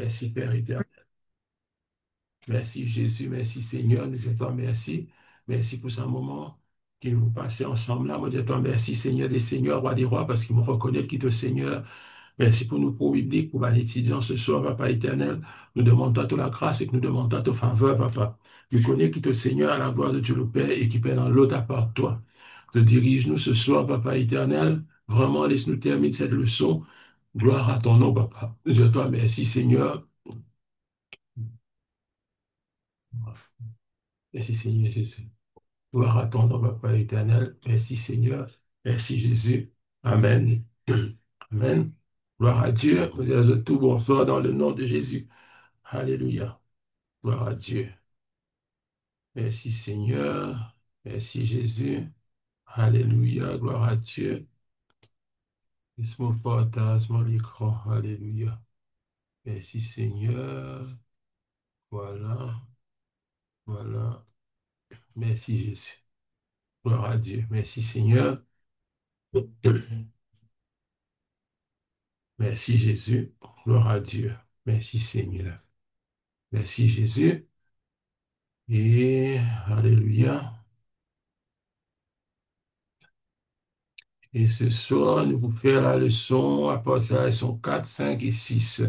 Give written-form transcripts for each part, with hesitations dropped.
Merci, Père éternel. Merci, Jésus. Merci, Seigneur. Nous te disons merci. Merci pour ce moment que nous passons ensemble là. Moi, je te dis merci, Seigneur des Seigneurs, Roi des Rois, parce qu'ils me reconnaissent qui est le Seigneur. Merci pour nous, pour biblique, pour l'étudiant ce soir, Papa éternel. Nous demandons à toi la grâce et que nous demandons à ta faveur, Papa. Nous connaissons qui est le Seigneur à la gloire de Dieu le Père et qui peut dans l'autre à part toi. Te dirige-nous ce soir, Papa éternel. Vraiment, laisse-nous terminer cette leçon. Gloire à ton nom, Papa. Je te remercie, Seigneur. Merci, Seigneur Jésus. Gloire à ton nom, Papa éternel. Merci, Seigneur. Merci, Jésus. Amen. Amen. Gloire à Dieu. Vous êtes tout bonsoir dans le nom de Jésus. Alléluia. Gloire à Dieu. Merci, Seigneur. Merci, Jésus. Alléluia. Gloire à Dieu. Laisse-moi partager mon écran. Alléluia. Merci, Seigneur. Voilà. Voilà. Merci, Jésus. Gloire à Dieu. Merci, Seigneur. Merci Jésus. Gloire à Dieu. Merci Seigneur. Merci Jésus. Et Alléluia. Et ce soir, nous vous faire la leçon à partir de la leçon 4, 5 et 6.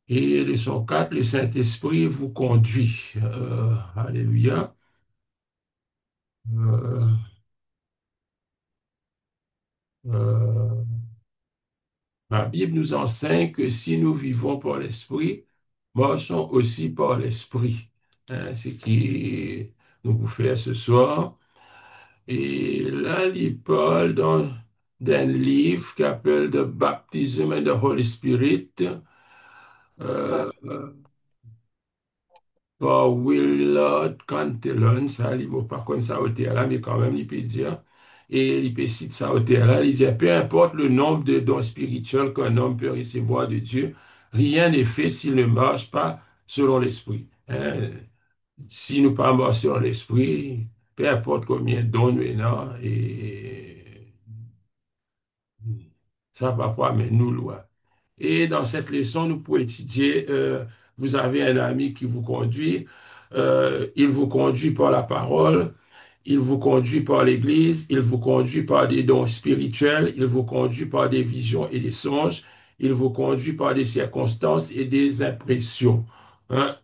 Et leçon 4, le Saint-Esprit vous conduit. Alléluia. Euh, euh, la Bible nous enseigne que si nous vivons par l'Esprit, marchons aussi par l'Esprit. Hein, ce qui nous vous fait ce soir. Et là, il parle d'un livre qui s'appelle The Baptism and the Holy Spirit euh, par Willard Cantillon. Ça, il ne pas comme ça au là, mais quand même, il peut dire. Et il peut citer ça au là. Il dit, peu importe le nombre de dons spirituels qu'un homme peut recevoir de Dieu, rien n'est fait s'il ne marche pas selon l'Esprit. Hein. Si nous ne pas marcher selon l'Esprit, peu importe combien de dons nous avons, et ça va pas, mais nous, loin. Et dans cette leçon, nous pouvons étudier, vous avez un ami qui vous conduit, il vous conduit par la parole, il vous conduit par l'Église, il vous conduit par des dons spirituels, il vous conduit par des visions et des songes, il vous conduit par des circonstances et des impressions. Hein?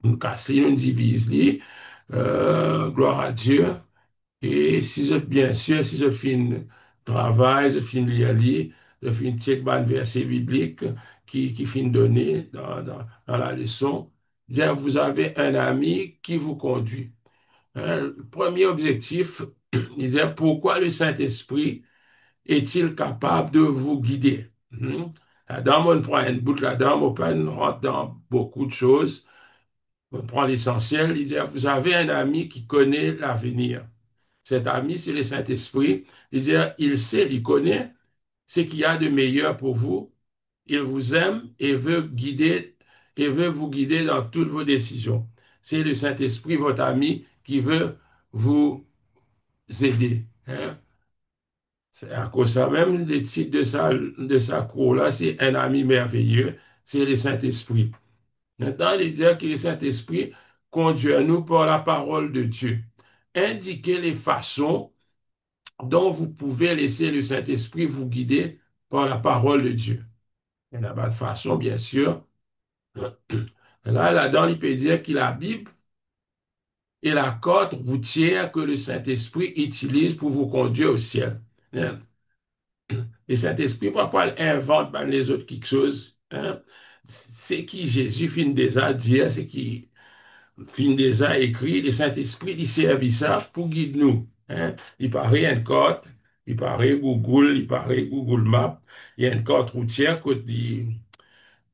Nous cassons, nous divisons, gloire à Dieu. Et si je, bien sûr, si je fais un travail, je fais lire, je fais check un verset biblique qui finit donné dans la leçon, dire vous avez un ami qui vous conduit. Hein, le premier objectif, il dit pourquoi le Saint-Esprit est-il capable de vous guider? Là-dedans, on prend une bout là-dedans, on rentre dans beaucoup de choses. On prend l'essentiel, il dit vous avez un ami qui connaît l'avenir. Cet ami, c'est le Saint-Esprit. Il sait, il connaît ce qu'il y a de meilleur pour vous. Il vous aime et veut vous guider dans toutes vos décisions. C'est le Saint-Esprit, votre ami, qui veut vous aider. Hein. C'est à cause de ça même, le titre de sa cour-là, c'est un ami merveilleux, c'est le Saint-Esprit. Maintenant, il dit que le Saint-Esprit conduit nous par la parole de Dieu. Indiquez les façons dont vous pouvez laisser le Saint-Esprit vous guider par la parole de Dieu. Il n'y a pas de façon, bien sûr. Là-dedans, il peut dire que la Bible est la corde routière que le Saint-Esprit utilise pour vous conduire au ciel. Hein. Le Saint-Esprit, pourquoi il invente ben, les autres quelque chose? Hein? C'est qui Jésus finit déjà dire, c'est qui finit déjà écrit, le Saint-Esprit, il servi ça pour guider nous. Hein? Il paraît une corde, il paraît Google, il paraît Google Maps, il y a une carte routière qui dit,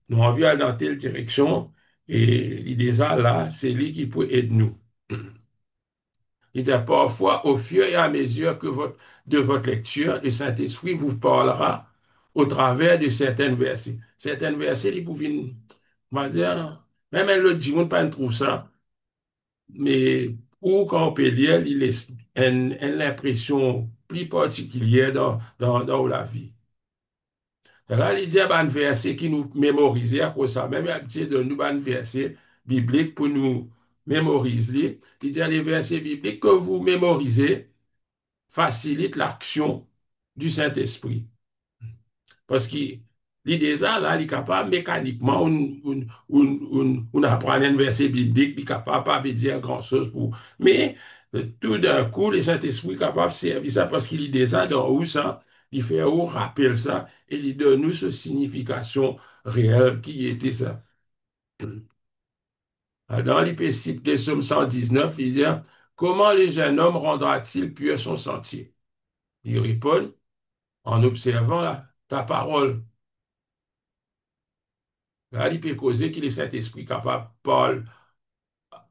nous envie d'aller dans telle direction, et il déjà là, c'est lui qui peut aider nous. Il dit parfois, au fur et à mesure de votre lecture, le Saint-Esprit vous parlera au travers de certains versets. Certains versets, ils pouvaient, on va dire, même un autre dit, on pas trouve ça, mais ou quand on peut lire, il est une impression plus particulière dans la vie. Et là, il dit, un verset qui nous mémorise à cause de ça. Même, il a dit de nous un verset biblique pour nous mémoriser. Il dit, les versets bibliques que vous mémorisez facilitent l'action du Saint-Esprit. Parce que l'idée ça, là, il est capable mécaniquement, on apprend un verset biblique, il est capable pas de dire grand-chose pour. Mais tout d'un coup, le Saint-Esprit est capable de servir ça parce qu'il dit ça dans où ça, il fait où rappelle ça et il donne nous cette signification réelle qui était ça. Dans l'épître des Psaumes 119, il dit, comment le jeune homme rendra-t-il pur son sentier? Il répond, en observant ta parole. Là, il peut causer qu'il est Saint-Esprit capable, Paul,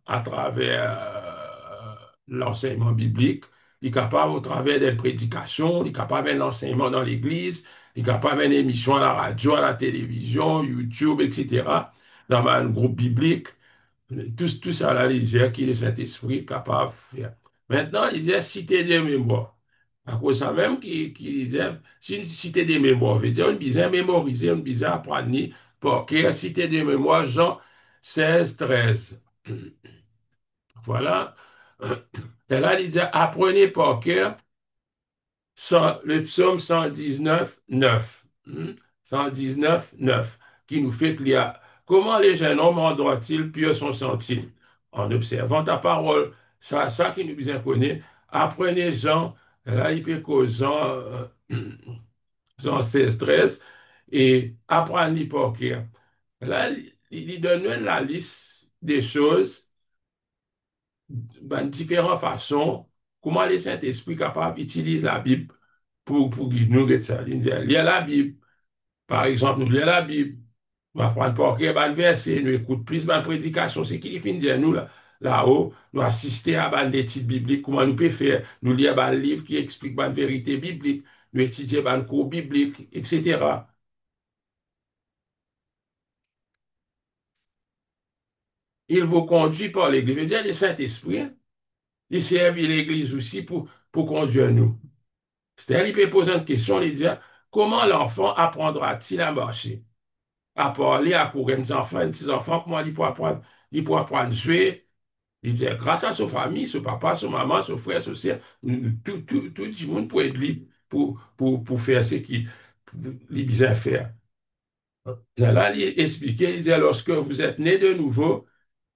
à travers l'enseignement biblique, il est capable au travers d'une prédication, il est capable d'un enseignement dans l'Église, il est capable d'une émission à la radio, à la télévision, YouTube, etc., dans un groupe biblique. Tout ça, là, il dit qu'il est Saint-Esprit capable de faire. Maintenant, il dit citer des mémoires. À cause de ça même, qui disait, si une cité des mémoires, veut dire, on disait mémoriser, on disait apprendre, pour que cité des mémoires, Jean 16, 13. Voilà. Et là, il dit, apprenez par cœur le psaume 119, 9. 119, 9, qui nous fait qu'il y a comment les jeunes hommes rendront-ils pur son sentier? En observant ta parole. Ça qui nous bien connaît. Apprenez Jean, là, il peut causer Jean 16, 13, et apprenez par cœur. Là, il donne la liste des choses ben, différentes façons, comment le Saint-Esprit capable utilise la Bible pour guider nous, et ça. Il dit, lire la Bible. Par exemple, nous lire la Bible. Nous apprendre par cœur, ben, verset, nous écoute plus, ben, prédication. C'est qui finit de dire nous, là-haut, nous assister à ben, des titres bibliques, comment nous pouvons faire. Nous lire ben, livre qui explique ben, vérité biblique. Nous étudier ben, cours bibliques, etc. Il vous conduit par l'Église. Je veux dire, le Saint-Esprit, il sert l'Église aussi pour conduire nous. C'est-à-dire, il peut poser une question, il dit, comment l'enfant apprendra-t-il à marcher? À parler, à courir, les enfants, les petits-enfants, comment il pourra apprendre à jouer? Il dit, grâce à sa famille, son papa, son maman, son frère, son sœur, tout le monde peut être libre pour faire ce qu'il a besoin de faire. Là, il expliquait, il dit, lorsque vous êtes né de nouveau,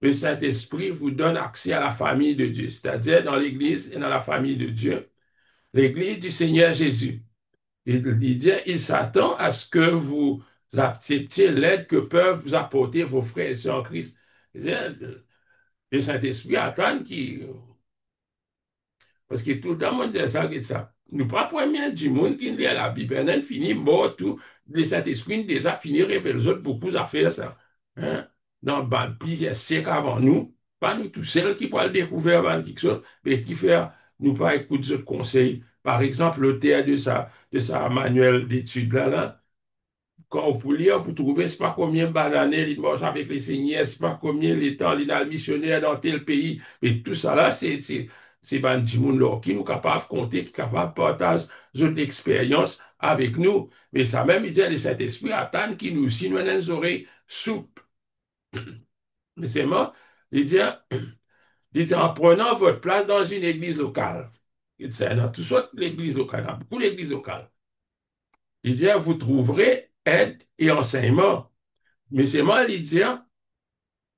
le Saint-Esprit vous donne accès à la famille de Dieu, c'est-à-dire dans l'Église et dans la famille de Dieu, l'Église du Seigneur Jésus. Il dit, il s'attend à ce que vous acceptiez l'aide que peuvent vous apporter vos frères et sœurs en Christ. Il dit, le Saint-Esprit attend qui, parce que tout le temps, on dit ça, que ça. Nous pas premier du monde qui lit la Bible, on fini mort tout, le Saint-Esprit déjà fini révéler les autres beaucoup d'affaires ça. Hein? Dans ben, plusieurs siècles avant nous, pas nous tous seuls qui pourraient le découvrir avant quelque chose, mais qui faire, nous pas écouter ce conseil. Par exemple, l'auteur de sa manuel d'études là, quand on peut lire, pour trouver, c'est pas combien de bananiers il mange avec les seigneurs, c'est pas combien de temps il a le missionnaire dans tel pays. Et tout ça là, c'est ben du monde là qui nous capable de compter, qui est capable de partager notre expérience avec nous. Mais ça même, il dit, le Saint-Esprit attend qui nous, si nous avons les oreilles souples. Mais c'est moi, il dit, en prenant votre place dans une église locale. Il dit, dans toutes sortes d'églises locales, dans beaucoup d'églises locales. Il dit, vous trouverez aide et enseignement. Mais c'est moi, Lydia,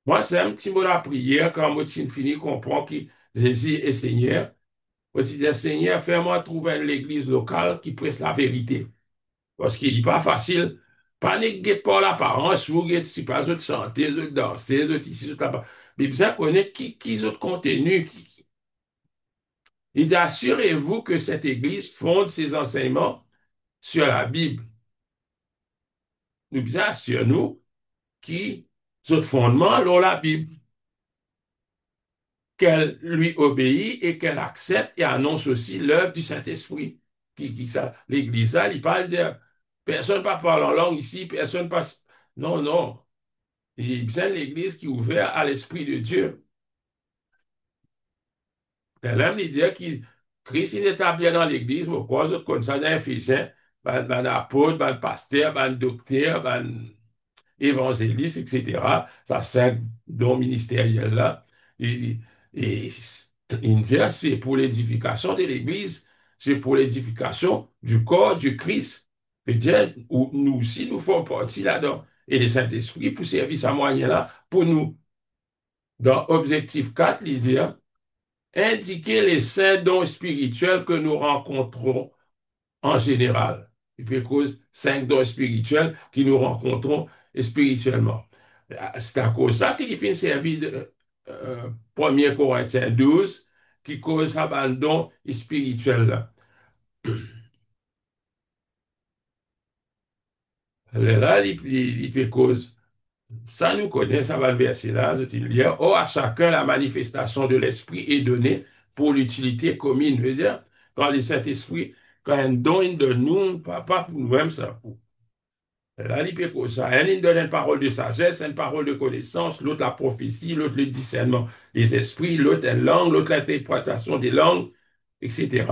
moi, c'est un petit mot de la prière quand moi, tu finis comprendre que Jésus est Seigneur. Moi, tu dis, Seigneur, fais-moi trouver une église locale qui presse la vérité. Parce qu'il n'est pas facile. Pas néguer par l'apparence, vous tu pas autres santé, autres danser, autres ici, autres là-bas. Mais besoin connaître qui autres contenu. Il dit, assurez-vous que cette église fonde ses enseignements sur la Bible. Nous besoin assurez-nous qui, autres fondements, dans la Bible. Qu'elle lui obéit et qu'elle accepte et annonce aussi l'œuvre du Saint-Esprit. L'Église, ça, il parle de personne ne parle en langue ici, personne ne passe. Non, non. Il est bien l'Église qui est ouverte à l'Esprit de Dieu. Elle aime lui dire que Christ il est établi dans l'Église, mais quoi, comme ça dans Éphésiens, ban apôtre, ban pasteur, ban docteur, ban évangéliste, etc. Ça, cinq dons ministériels là. Et, et il dit, c'est pour l'édification de l'Église, c'est pour l'édification du corps du Christ. Et dire, nous aussi, nous faisons partie là-dedans. Et le Saint-Esprit, pour servir sa moyen là, pour nous, dans objectif 4, il dit, indiquer les saints dons spirituels que nous rencontrons en général. Il peut cause cinq dons spirituels qui nous rencontrons spirituellement. C'est à cause de ça qu'il fait servir de 1 Corinthiens 12 qui cause abandon spirituel. Là, il peut cause. Ça, nous connaissons, ça va le verset là, je te le dire. Or, à chacun, la manifestation de l'Esprit est donnée pour l'utilité commune. Je veux dire, quand le Saint-Esprit, quand un don il donne nous, pas pour nous-mêmes, ça, là, il peut cause ça. Un, il donne une parole de sagesse, une parole de connaissance, l'autre la prophétie, l'autre le discernement des esprits, l'autre une langue, l'autre l'interprétation des langues, etc.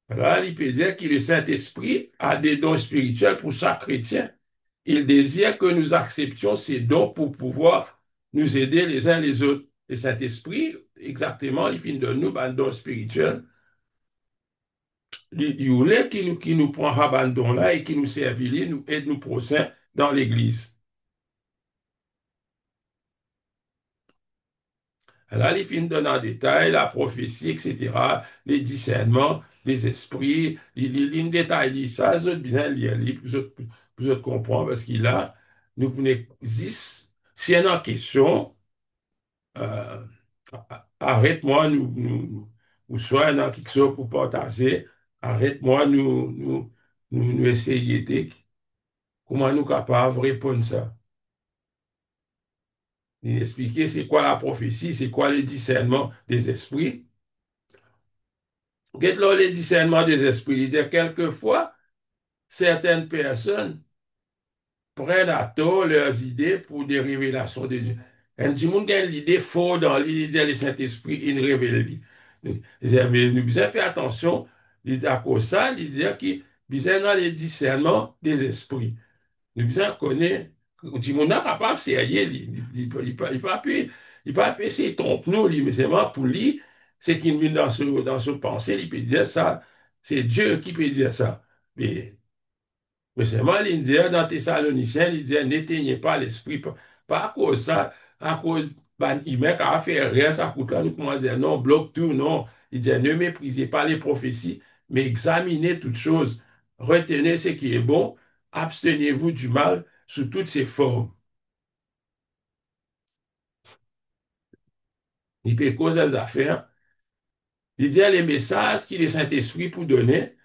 Là, il peut dire que le Saint-Esprit a des dons spirituels pour chaque chrétien. Il désire que nous acceptions ces dons pour pouvoir nous aider les uns les autres. Le Saint-Esprit, exactement, il finit de nous un don spirituel. Il voulait qui nous prend un don là et qui nous servit, nous aide nous prochains dans l'Église. Là, il finit donner en détail la prophétie, etc., les discernements des esprits. Il détaille ça, les autres bien lire, pour autres comprendre, parce qu'il a, nous existe. Si il y a une question, euh, arrête-moi, ou soit il y a quelque chose pour partager, arrête-moi, nous essayer de, comment nous capables de répondre ça. Il expliquer c'est quoi la prophétie, c'est quoi le discernement des esprits. Qu'est-ce que le discernement des esprits? Il dit quelquefois, certaines personnes prennent à tort leurs idées pour des révélations de Dieu. Un petit monde a l'idée fausse dans l'idée du Saint-Esprit, il révèle. Mais nous devons faire attention, à cause de ça, il dit qu'il besoin dans le discernement des esprits. Nous devons connaître, du monde n'est pas sérieux, il pas essayer de tromper nous, mais c'est vraiment pour lui, c'est qu'il vient dans ce pensée, il peut dire ça, c'est Dieu qui peut dire ça. Mais c'est mal, il dit dans Thessaloniciens, il dit n'éteignez pas l'esprit, pas à cause de ça, à cause, ben, il met qu'à faire rien, ça coûte là, nous comment dire, non, bloque tout, non. Il dit ne méprisez pas les prophéties, mais examinez toutes choses, retenez ce qui est bon, abstenez-vous du mal sous toutes ses formes. Il peut causer des affaires. Il dit les messages qu'il est Saint-Esprit pour donner,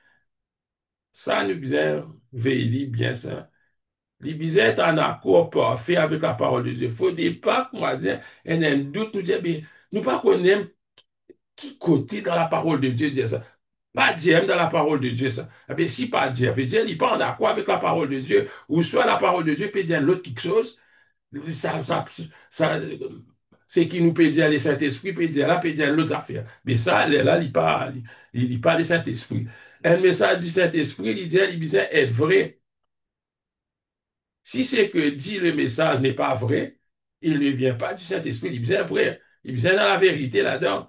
ça nous bien veiller bien ça. L'Ibizet est en accord parfait avec la parole de Dieu. Il faut pas qu'on va dire, il y a un doute, nous dire, mais nous pas connaître qui côté dans la parole de Dieu dire ça. Pas dire dans la parole de Dieu ça. Eh bien, si pas dire, veut dire, il n'est pas en accord avec la parole de Dieu, ou soit la parole de Dieu peut dire l'autre quelque chose, ça, ça, ça, c'est qui nous peut dire le Saint-Esprit, peut dire là, peut dire l'autre affaire. Mais ça, là, il parle le Saint-Esprit. Un message du Saint-Esprit, il dit, il dit, être vrai. Si c'est que dit le message n'est pas vrai, il ne vient pas du Saint-Esprit, il vient vrai. Il vient dans la vérité là-dedans.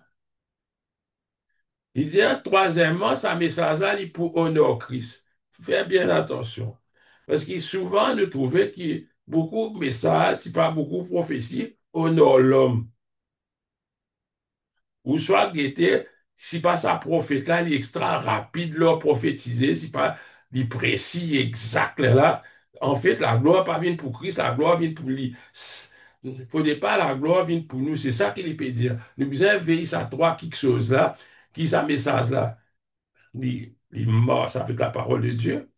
Il dit, troisièmement, sa message-là, il pour honorer Christ. Faites bien attention. Parce que souvent, nous trouvons que beaucoup de messages, si pas beaucoup de prophéties, honorent l'homme. Ou soit guetter, si pas sa prophète là, il est extra rapide, là, prophétiser, si pas, il précis, exact, là. En fait, la gloire pas vient pour Christ, la gloire vient pour lui. Faut pas la gloire vient pour nous, c'est ça qu'il peut dire. Nous besoin veiller à trois quelque chose là, qui sa message là, il marche avec la parole de Dieu,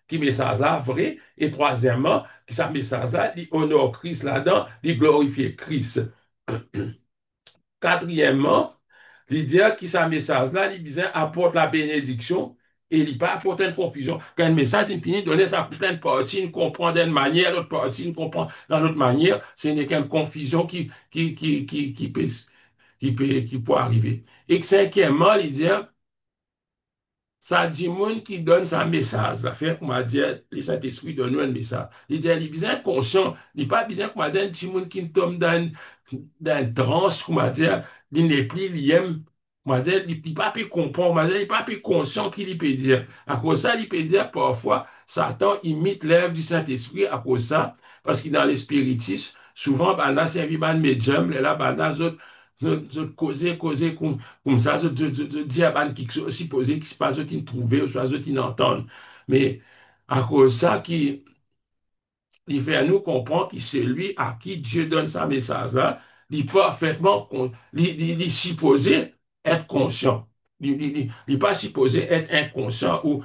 qui message là vrai, et troisièmement, qui sa message là, il honore Christ là-dedans, il glorifie Christ. Quatrièmement, il dit que sa message là, il disait apporte la bénédiction et il pas apporte une confusion. Quand un message il finit de donner sa pleine partie, il comprend d'une manière, l'autre partie, il comprend dans l'autre manière, ce n'est qu'une confusion qui peut arriver. Et cinquièmement, il dit, ça dit monde qui donne sa message. Ça fait, comment dire, le Saint-Esprit donne nous un message. Il dit, il est bien conscient. Il n'est pas bien, comment dire, un petit monde qui tombe dans une transe, comment dire, il n'est plus, il aime, comment dire, il n'est pas pu comprendre, comment dire, il n'est pas pu conscient qu'il peut dire. À cause de ça, il peut dire, parfois, Satan imite l'œuvre du Saint-Esprit à cause de ça, parce que dans le spiritisme, souvent, ben là, c'est un médium, là, ben là, causer comme ça, dire à qui supposé qui se passe, ils trouver, ou soit ils entendent. Mais à cause de ça, il fait à nous comprendre que c'est lui à qui Dieu donne sa message là, il est parfaitement, il est supposé être conscient. Il n'est pas supposé être inconscient ou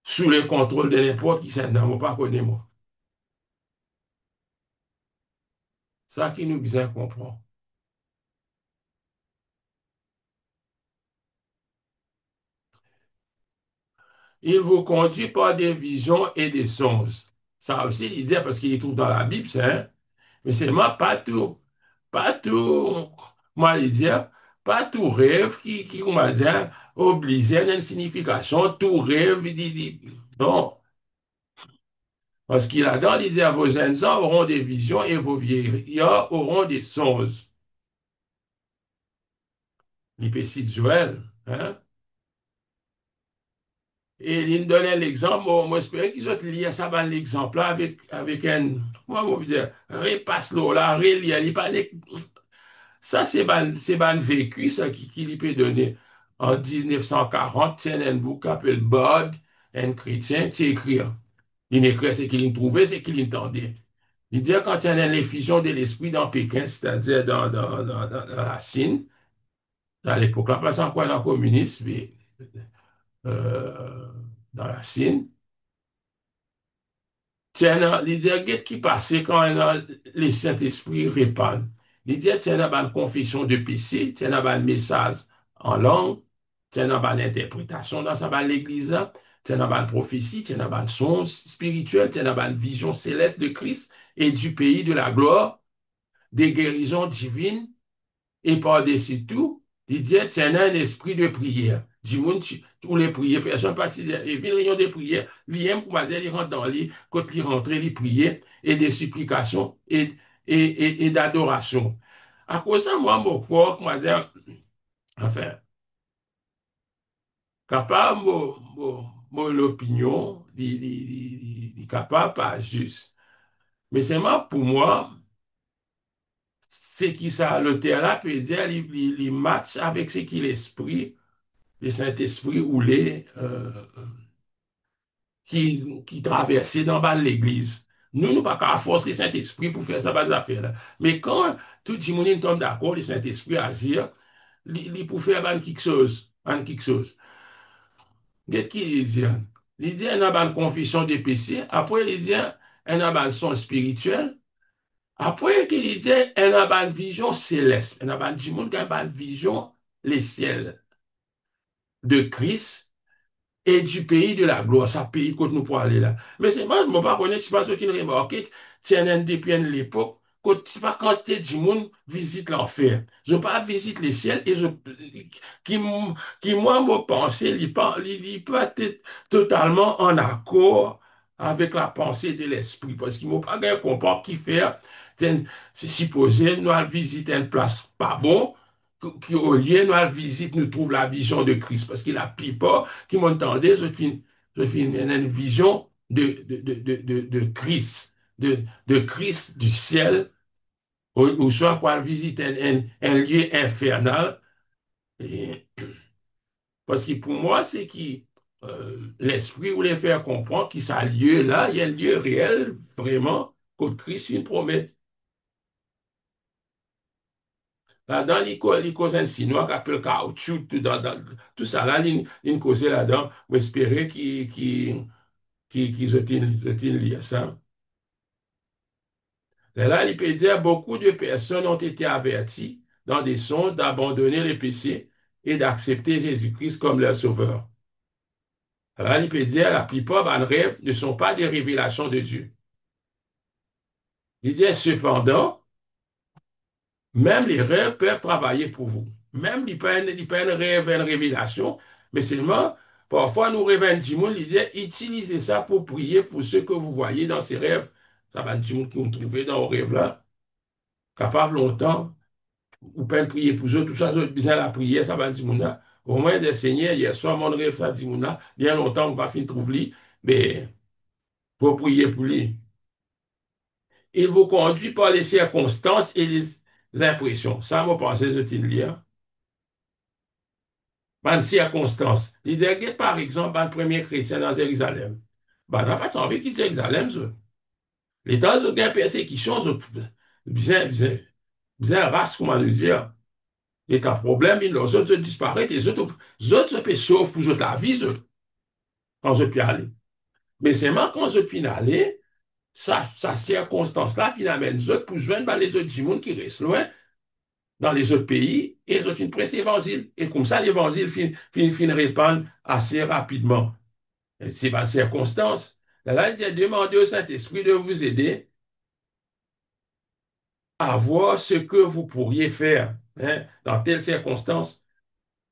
sous le contrôle de n'importe qui, c'est un homme, pas connaître moi. Ça qui nous bien comprend. Il vous conduit par des visions et des songes. Ça aussi, il dit, parce qu'il trouve dans la Bible, c'est, hein, mais c'est moi, pas tout, moi, il dit, pas tout rêve comment dire, oblige à une signification, tout rêve, non. Parce qu'il a dans l'idée, vos jeunes hommes auront des visions et vos vieillards auront des songes. L'épécie de Joël, hein. Et il me donnait l'exemple, moi, j'espérais qu'ils ont lié ça dans l'exemple là avec un, moi, je veux dire, repasse l'eau là, relie, il pas, ça, c'est ban vécu, ça, qui lui peut donner. En 1940, tiens, un bouc appelé Bud, un chrétien, qui écrit. Il écrit ce qu'il trouvait, ce qu'il entendait. Il dit quand il y a une effusion de l'esprit dans Pékin, c'est-à-dire dans la Chine, à l'époque, là, pas encore dans le communisme, mais euh, dans la Chine, tiens, il dit, qu'est-ce qui passait quand le Saint-Esprit répand? Il dit, tiens, une confession de péché, tiens, un message en langue, tiens, une interprétation dans sa l'église, tiens, une prophétie, tiens, un son spirituel, tiens, une vision céleste de Christ et du pays de la gloire, des guérisons divines, et par-dessus tout, il dit, tiens, un esprit de prière. Du monde, où les prières, personne partie, et vient réunion de prières, l'IM, comment dire, il rentre dans l'île, quand il rentre, il priait, et des supplications, et d'adoration. À cause de ça, moi, mon corps, comment dire, enfin, capable, l'opinion, il capable, pas juste. Mais c'est moi, pour moi, c'est qui ça, le terrain peut dire, il match avec ce qui l'esprit, le Saint-Esprit roulé qui traversait dans bas de l'église. Nous pas qu'à force le Saint-Esprit pour faire ça, pas affaires là. Mais quand tout le monde tombe d'accord, le Saint-Esprit à dire, il pour faire quelque chose. Qu'est-ce qu'il dit? Il dit, il a une confession des péchés. Après, il dit, il a une son spirituel. Après, il dit, il a une vision céleste. Il a du monde qui a une vision, les ciels de Christ et du pays de la gloire, ça pays quand nous pour aller là. Mais c'est moi, je ne pas connaître, c'est pas ce qui nous remarque, tiens, depuis l'époque, quand c'est pas quand du monde visite l'enfer. Je pas visite les ciels et qui, qui moi, mon pensée, il peut être totalement en accord avec la pensée de l'esprit. Parce qu'il m'a pas bien comprendre qui fait, tiens, c'est supposé, nous allons visiter une place pas bon, qui au lieu nous allons visiter, nous trouve la vision de Christ. Parce qu'il a pris pas, qui m'entendait, je fais une vision de Christ, de Christ du ciel, ou soit quoi visiter un lieu infernal. Et, parce que pour moi, c'est qui l'esprit voulait faire comprendre qu'il y a un lieu là, il y a un lieu réel, vraiment, que Christ une promet. Là, dans les causes un chinois qui appelle caoutchouc, tout ça là, il cause là-dedans, on espérer qu'ils ont lié ça. Et là, il peut dire, beaucoup de personnes ont été averties dans des songes d'abandonner les péchés et d'accepter Jésus-Christ comme leur sauveur. Alors, il peut dire, la plupart des rêves ne sont pas des révélations de Dieu. Il dit, cependant, même les rêves peuvent travailler pour vous. Même, il pas un rêve, une révélation, mais seulement, parfois, nous rêvons du monde, il dit, utilisez ça pour prier pour ceux que vous voyez dans ces rêves. Ça va du monde qui vous trouvez dans vos rêves là, capable longtemps, ou pas prier pour eux, tout ça, vous besoin de la prière, ça va du monde là. Au moins, des seigneurs, hier soir, mon rêve, ça dit monde là, bien longtemps, on va finir de trouver, mais, pour prier pour lui. Il vous conduit par les circonstances et les impressions. Ça, moi, pensez, je te le lire. Ban circonstances. Il dit, regarde, par exemple, ban premier chrétien dans Jérusalem. Ben, n'a pas envie quitter Jérusalem, ça. Les temps de gain persécution, bien, bien, bien race, comment nous dire. Et t'as problème, les autres disparaissent, les autres peuvent sauver pour la vie, quand je peux aller. Mais c'est moi, quand je peux aller, ça circonstance-là, finalement, les autres, pour joindre ben, les autres du monde qui restent loin, dans les autres pays, et ils ont une presse l'évangile. Et comme ça, l'évangile finit répandre assez rapidement. C'est ma circonstance. Là, il a demandé au Saint-Esprit de vous aider à voir ce que vous pourriez faire hein, dans telle circonstance.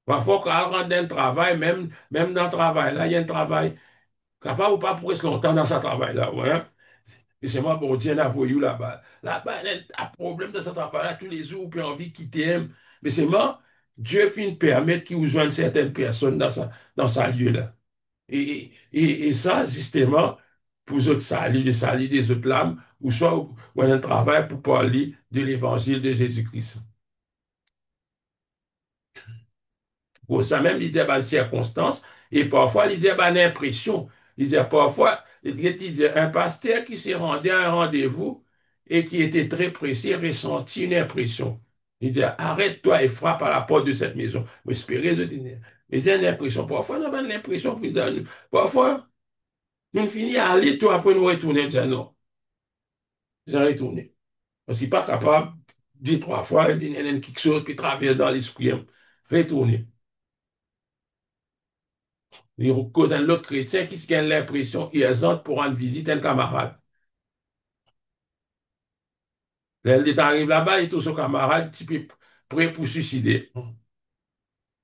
Parfois, quand on rentre dans le travail, même dans le travail, là, il y a un travail, capable ou pas pour rester longtemps dans ce travail-là. Ouais. Et c'est moi, bon Dieu, là, voyou là-bas. Là-bas, il y a un problème dans ce travail-là, tous les jours, puis envie de quitter. Mais c'est moi, Dieu finit permettre qu'il vous joigne certaines personnes dans sa lieu-là. Et ça, justement, pour les autres salut, le salut des autres âmes, ou soit ou un travail pour parler de l'évangile de Jésus-Christ. Pour ça même, il dit, bah, circonstance, et parfois, il dit, bah, l'impression. Il dit, parfois, il dit, un pasteur qui s'est rendu à un rendez-vous et qui était très pressé ressentit une impression. Il dit, arrête-toi et frappe à la porte de cette maison. Vous espérez, je dis, mais il y a une impression. Parfois, on a pas l'impression qu'il donne. Parfois, nous finissons à aller, tout après nous retourner, dire non, j'ai retourné. On n'est pas capable, dire trois fois, il y a quelque chose qui traverse dans l'esprit, hein. Retourner. Il cause un autre chrétien qui se gagne l'impression, il exhorte pour rendre visite à un camarade. Là, il arrive là-bas, il est tout son camarade, qui est prêt pour suicider.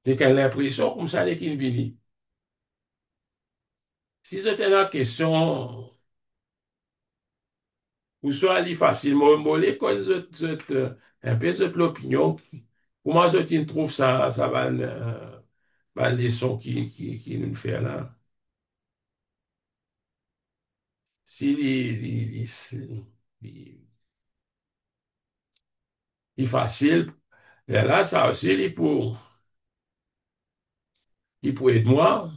Il a l'impression, comme ça, dès qu'il vient. Si c'était la question, ou soit il est facilement molé, quand un peu de l'opinion, comment je trouve ça, ça va, la leçon qui nous fait là. S'il est facile, et là, ça aussi, il pour aider moi.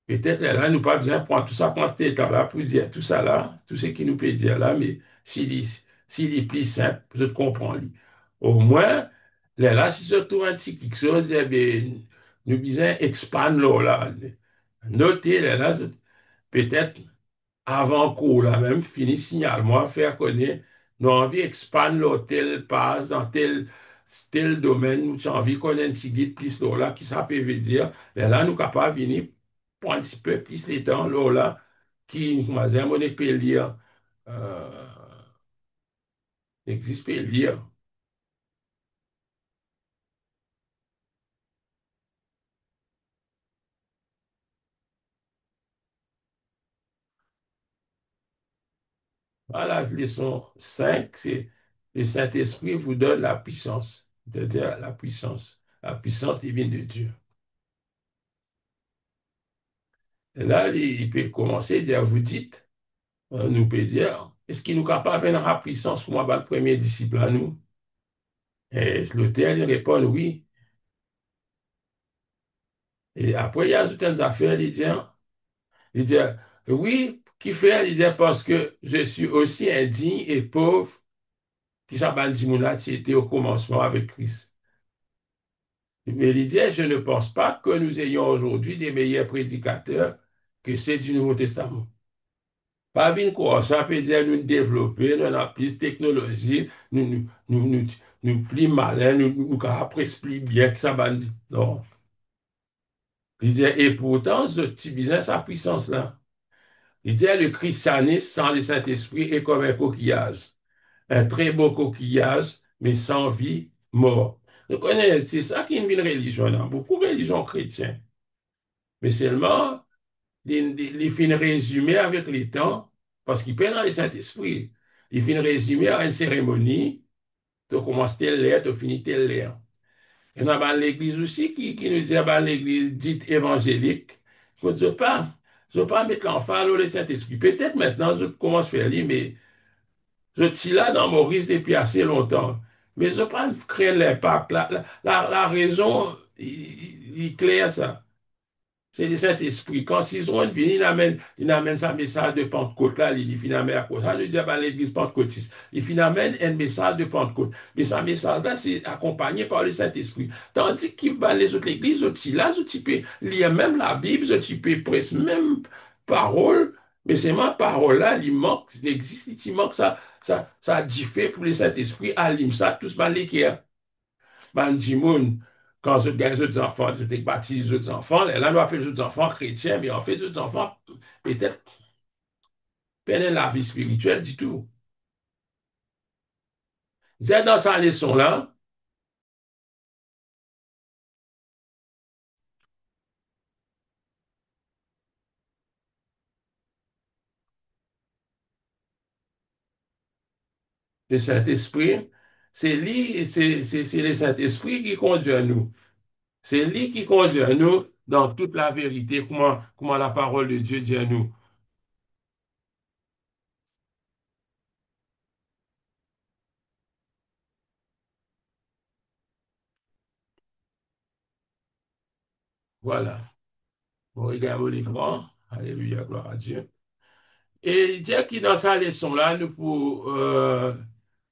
Peut-être là, nous pas besoin de prendre tout ça, prendre cet état-là pour dire tout ça là, tout ce qui nous peut dire là, mais s'il est plus simple, je te comprends. Lui. Au moins, là, si je trouve un petit quelque chose, eh bien, nous besoin expand là. Notez là, peut-être avant qu'on la même fini signal, moi, faire connaître, nous avons envie d'expandre l'hôtel, passe dans tel domaine, nous avons envie qu'on ait un petit guide plus là, qui ça peut dire, mais là, nous sommes capables de venir pour un petit peu plus les temps, là, qui, comment dire, on peut lire, euh, existe peut lire. Voilà, leçon 5 c'est le Saint-Esprit vous donne la puissance, c'est-à-dire la puissance divine de Dieu. Et là, il peut commencer à dire, vous dites, nous peut dire, est-ce qu'il nous capable de la puissance pour moi, le premier disciple à nous? Et l'auteur, il répond oui. Et après, il y a certaines affaires, il dit, oui, qui fait? Il dit, parce que je suis aussi indigne et pauvre qui s'abat qui était au commencement avec Christ. Mais il dit, je ne pense pas que nous ayons aujourd'hui des meilleurs prédicateurs que ceux du Nouveau Testament. Pas venir quoi, ça veut dire nous développer, nous avons plus de technologie, nous plus malins, nous capables plus bien que ça va dire. Non. Il dit, et pourtant, ce petit business a puissance là. Il dit, le christianisme sans le Saint-Esprit est comme un coquillage. Un très beau coquillage, mais sans vie, mort. Je connais, c'est ça qui est une religion, dans beaucoup de religions chrétiennes. Mais seulement, les fins résumés avec les temps, parce qu'il peine dans le Saint-Esprit. Les fins résumés à une cérémonie, tu commences telle lettre, tu finis telle lettre. Il y en a dans l'église aussi qui nous dit, ah ben, l'église dite évangélique, je ne veux pas mettre l'emphase au Saint-Esprit. Peut-être maintenant, je commence à faire lire, mais je suis là dans Maurice depuis assez longtemps. Mais je ne veux pas créer l'impact. La raison, il est clair, ça. C'est le Saint-Esprit. Quand ils ont venu, il amène sa message de Pentecôte là, il finit amène à quoi? Ça veut dire, bah, l'église pentecôtiste. Il finit amène un message de Pentecôte. Mais ce message là, c'est accompagné par le Saint-Esprit. Tandis que bah, les autres églises, là, tu peux lire même la Bible, tu peux presque même parole. Mais c'est ma parole là, il manque, il existe, il manque ça diffère pour le Saint-Esprit, allume ça, tout ce mal ban di moun, quand je gagne les enfants, je baptise les enfants, là, nous appelons les autres enfants chrétiens, mais en fait, les autres enfants, peut-être, peine la vie spirituelle du tout. J'ai dans sa leçon-là, le Saint-Esprit, c'est le Saint-Esprit qui conduit à nous. C'est lui qui conduit à nous dans toute la vérité, comment la parole de Dieu dit à nous. Voilà. On regarde l'écran. Alléluia, gloire à Dieu. Et Dieu qui, dans sa leçon-là, nous pour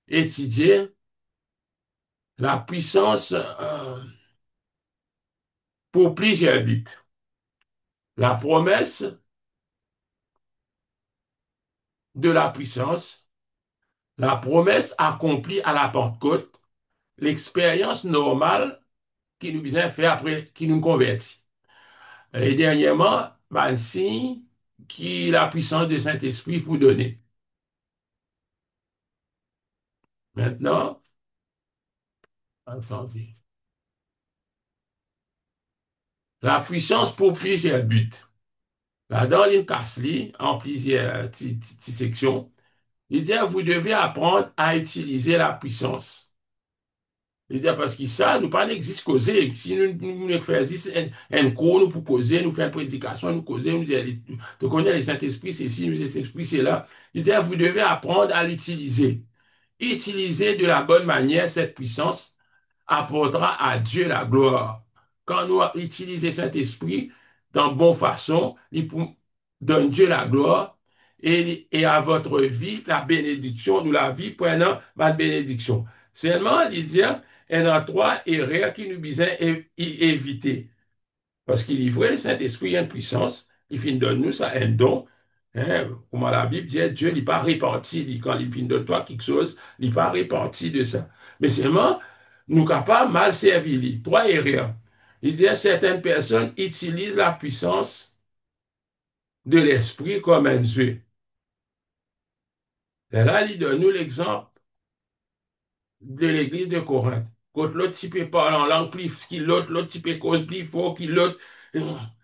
étudier la puissance pour plusieurs buts. La promesse de la puissance, la promesse accomplie à la Pentecôte, l'expérience normale qui nous vient faire après, qui nous convertit. Et dernièrement, ben, signe qui la puissance du Saint-Esprit pour donner. Maintenant, attendez. La puissance pour plusieurs buts. Là, dans l'Incasli, en plusieurs petites sections, il dit, vous devez apprendre à utiliser la puissance. Il dit, parce que ça, nous pas n'existe causer. Si nous faisons un cours, nous pour causer, nous faire une prédication, nous causer, nous dire, tu connais le Saint-Esprit, c'est ici, le Saint-Esprit, c'est là. Il dit, vous devez apprendre à l'utiliser. Utiliser de la bonne manière cette puissance apportera à Dieu la gloire. Quand nous utilisons Saint-Esprit dans bonne façon, il donne Dieu la gloire et à votre vie, la bénédiction, nous la vie prenant ma bénédiction. Seulement, il dit, il y a trois erreurs qui nous besoin éviter. Parce qu'il est vrai, le Saint-Esprit a une puissance, il finit de nous ça un don. Hein, comment la Bible dit, Dieu n'est pas réparti, quand il finit de toi quelque chose, il n'est pas réparti de ça. Mais seulement, nous capables mal servir. Trois erreurs. Il dit, certaines personnes utilisent la puissance de l'esprit comme un Dieu. Et là, il donne nous l'exemple de l'église de Corinthe. Quand l'autre type parle en langue plus l'autre type cause plus fort, qui l'autre,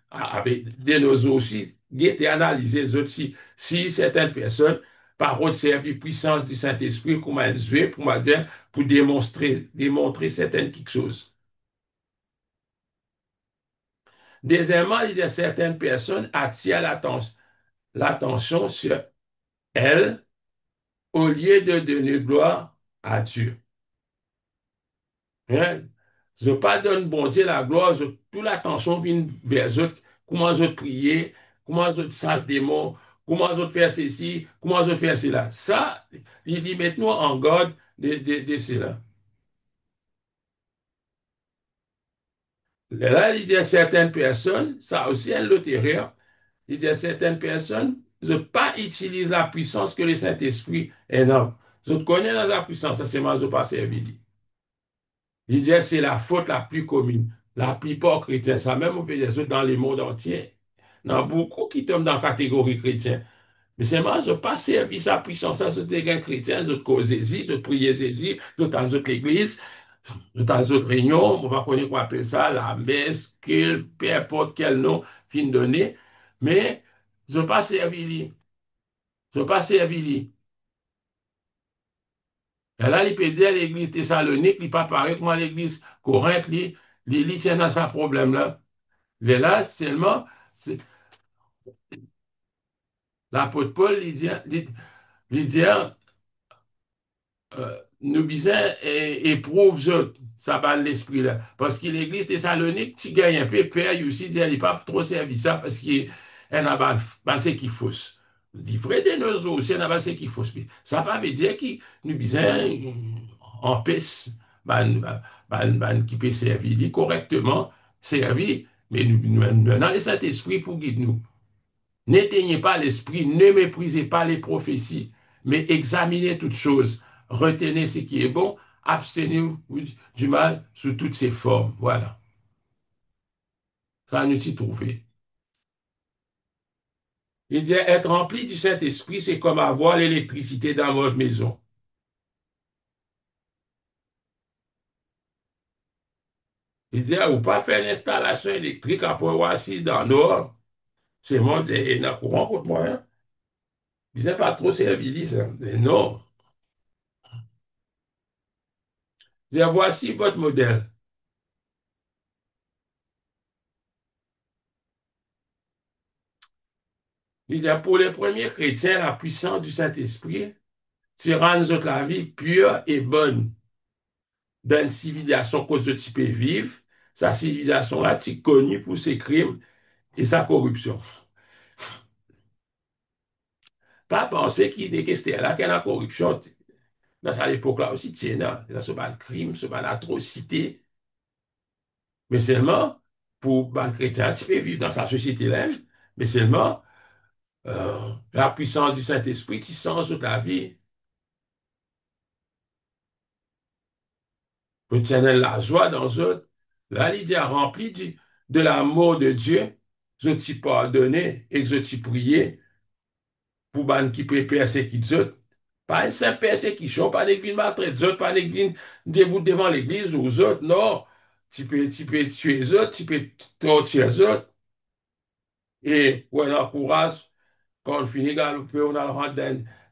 avec de nos aussi, guetter analyser les autres, si certaines personnes, par contre, servir puissance du Saint-Esprit comme un Dieu, pour moi dire, pour démontrer certaines quelque chose. Deuxièmement, il y a certaines personnes attirent l'attention sur elles au lieu de donner gloire à Dieu. Hein? Je pas donne bon Dieu la gloire, toute l'attention vient vers eux, comment je prier, comment je sage des mots, comment je faire ceci, comment je faire cela. Ça, il met nous en garde de cela. Là, il y a certaines personnes, ça aussi un autre erreur, il y a certaines personnes, je pas utiliser la puissance que le Saint-Esprit est dans. Je connais dans la puissance, ça c'est moi, je pas servi. Il dit, c'est la faute la plus commune. La plupart chrétiens, ça même on peut dire dans le monde entier. Il y en a beaucoup qui tombent dans la catégorie chrétien. Mais c'est moi, je pas servi sa puissance à ce des chrétiens, je cause je prie je dans toute l'église. Dans d'autres réunions, on va connaître quoi appeler ça, la messe, peu importe quel nom fin donné, mais je pas servi, je pas servi. Et là, il peut dire l'église Thessalonique, il pas pareil comme l'église Corinthe, il tient dans sa problème là. Mais là, seulement, c'est- l'apôtre Paul, il dit, nous disons, éprouve autres, ça va l'esprit là. Parce que l'église Thessalonique, tu gagnes un peu, père, il aussi dit, il n'est pas trop servi ça parce qu'il y en a ce qui fausse. Il vrai de nos jours, aussi, il y en a ce qui fausse. Ça ne veut pas dire que nous disons, en paix, qui peut servir correctement, servir, mais nous avons le Saint-Esprit pour guider nous. N'éteignez pas l'esprit, ne méprisez pas les prophéties, mais examinez toutes choses. Retenez ce qui est bon, abstenez-vous du mal sous toutes ses formes. Voilà, ça nous y trouver. Il dit être rempli du Saint-Esprit, c'est comme avoir l'électricité dans votre maison. Il dit, ou pas faire l'installation électrique après avoir assis dans l'eau. C'est mon Dieu, il n'a courant contre moi. Hein. Il disait pas trop servir, ça. Mais non. Il dit, voici votre modèle. Il dit, pour les premiers chrétiens, la puissance du Saint-Esprit tirant nous autres la vie pure et bonne d'une civilisation cause de type vive, sa civilisation-là, est connue pour ses crimes et sa corruption. Pas penser qu'il est que c'était là qu'il y a la corruption. Dans cette époque-là aussi, tiens, dans ce ban crime, ce ban atrocité, mais seulement pour ban chrétien, tu peux vivre dans sa société-là, mais seulement la puissance du Saint-Esprit, tu sens toute la vie. Vous tenez la joie dans eux. Là, l'idée remplie de l'amour de Dieu, je t'ai pardonné et que je t'ai prié pour ban qui peut persécuter autres. Pas un simple persécution, pas des villes maltraites autres, pas des villes debout devant l'église ou aux autres, non. Tu peux tuer les autres, tu peux torturer les autres. Et on encourage, quand on finit galoper, on a le rang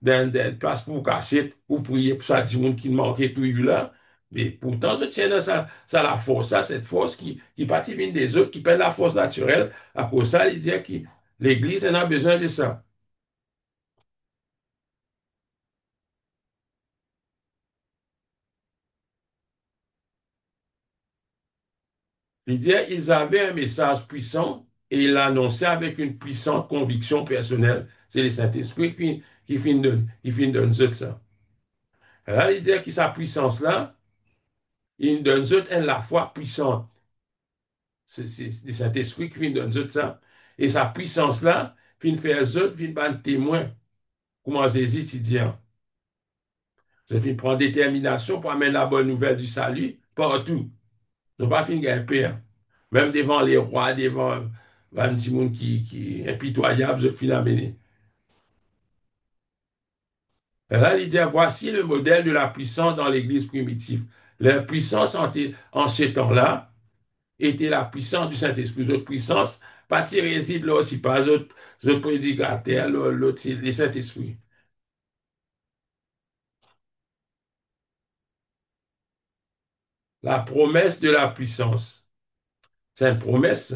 d'un place pour cacher, ou prier pour ça, du monde qui manquait tout là. Mais pourtant, je tiens dans ça la force, ça, cette force qui partit vient des autres, qui perd la force naturelle. À cause de ça, il dit que l'Église en a besoin de ça. Il dit ils avaient un message puissant et ils l'annonçaient avec une puissante conviction personnelle. C'est le Saint-Esprit qui finit de nous autres ça. Alors, il dit que sa puissance-là, il donne autres la foi puissante. C'est le Saint-Esprit qui finit de nous autres ça. Et sa puissance-là, finit faire eux autres, finit de témoin. Comment Jésus étudiant. Je finis prendre détermination pour amener la bonne nouvelle du salut partout. Ne pas finir un père. Même devant les rois, devant un petit monde qui est impitoyable, je finis amener. Et là, il dit, voici le modèle de la puissance dans l'Église primitive. La puissance en ce temps-là était la puissance du Saint-Esprit. L'autre puissance, pas réside là aussi, pas l'autre prédicateur, l'autre, c'est le Saint-Esprit. La promesse de la puissance. C'est une promesse,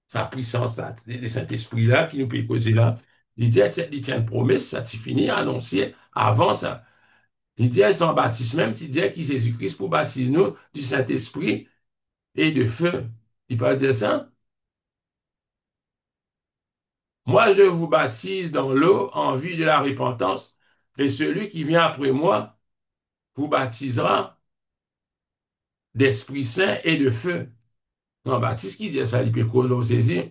sa puissance, là, le Saint-Esprit-là, qui nous peut causer là. Il dit, il tient une promesse, ça tu finis à annoncer avant ça. Il dit, sans baptême, même s'il dit que Jésus-Christ pour baptiser nous du Saint-Esprit et de feu. Il peut dire ça. Moi, je vous baptise dans l'eau en vue de la repentance, et celui qui vient après moi vous baptisera d'Esprit Saint et de feu. Non, baptiste qui dit ça, il peut nous saisir.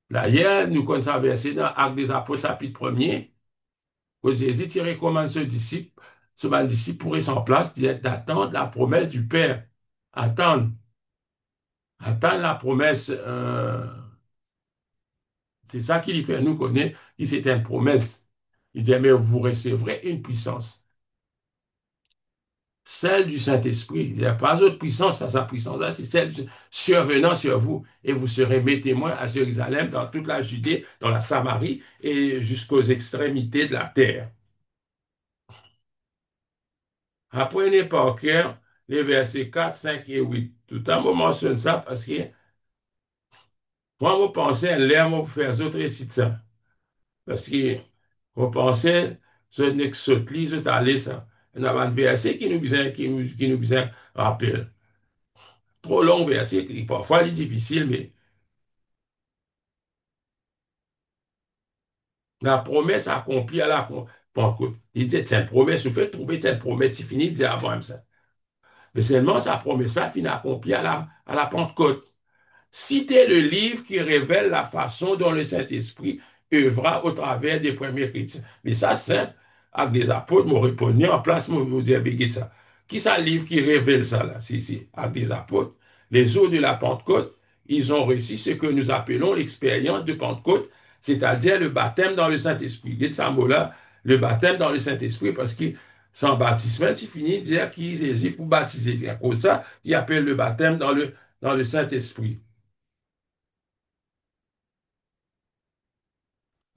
D'ailleurs, nous connaissons verset dans Actes des Apôtres, chapitre 1er, que Jésus il recommande ce ban disciple pour être en place, d'attendre la promesse du Père. Attendre, attendre la promesse, c'est ça qu'il fait nous connaître, c'est une promesse. Il dit, mais vous recevrez une puissance, celle du Saint-Esprit. Il n'y a pas d'autre puissance à sa puissance. Là, c'est celle survenant sur vous. Et vous serez mes témoins à Jérusalem, dans toute la Judée, dans la Samarie et jusqu'aux extrémités de la terre. Apprenez par cœur les versets 4, 5 et 8. Tout le temps, je mentionne ça parce que moi, je pensais, l'air, moi, pour faire les autres récits ça. Parce que je pensais, je n'ai que ce lit, je t'allais ça. Il y a un verset qui nous besoin rappel. Trop long verset, qui parfois il est difficile, mais la promesse accomplie à la Pentecôte. Il dit, tiens, promesse, vous faites trouver cette promesse, c'est fini de dire avant ça. Mais seulement sa promesse, ça finit accomplie à la Pentecôte. Citez le livre qui révèle la façon dont le Saint-Esprit œuvra au travers des premiers chrétiens. Mais ça, c'est avec des apôtres, m'ont répondu en place, m'ont dit, bégué ça. Qui ça, le livre qui révèle ça, là? Si, avec des apôtres. Les eaux de la Pentecôte, ils ont réussi ce que nous appelons l'expérience de Pentecôte, c'est-à-dire le baptême dans le Saint-Esprit. Dites ça, mot-là, le baptême dans le Saint-Esprit, parce que sans baptisement, tu finis de dire qu'ils hésitent pour baptiser. C'est pour ça qu'ils appellent le baptême dans le Saint-Esprit.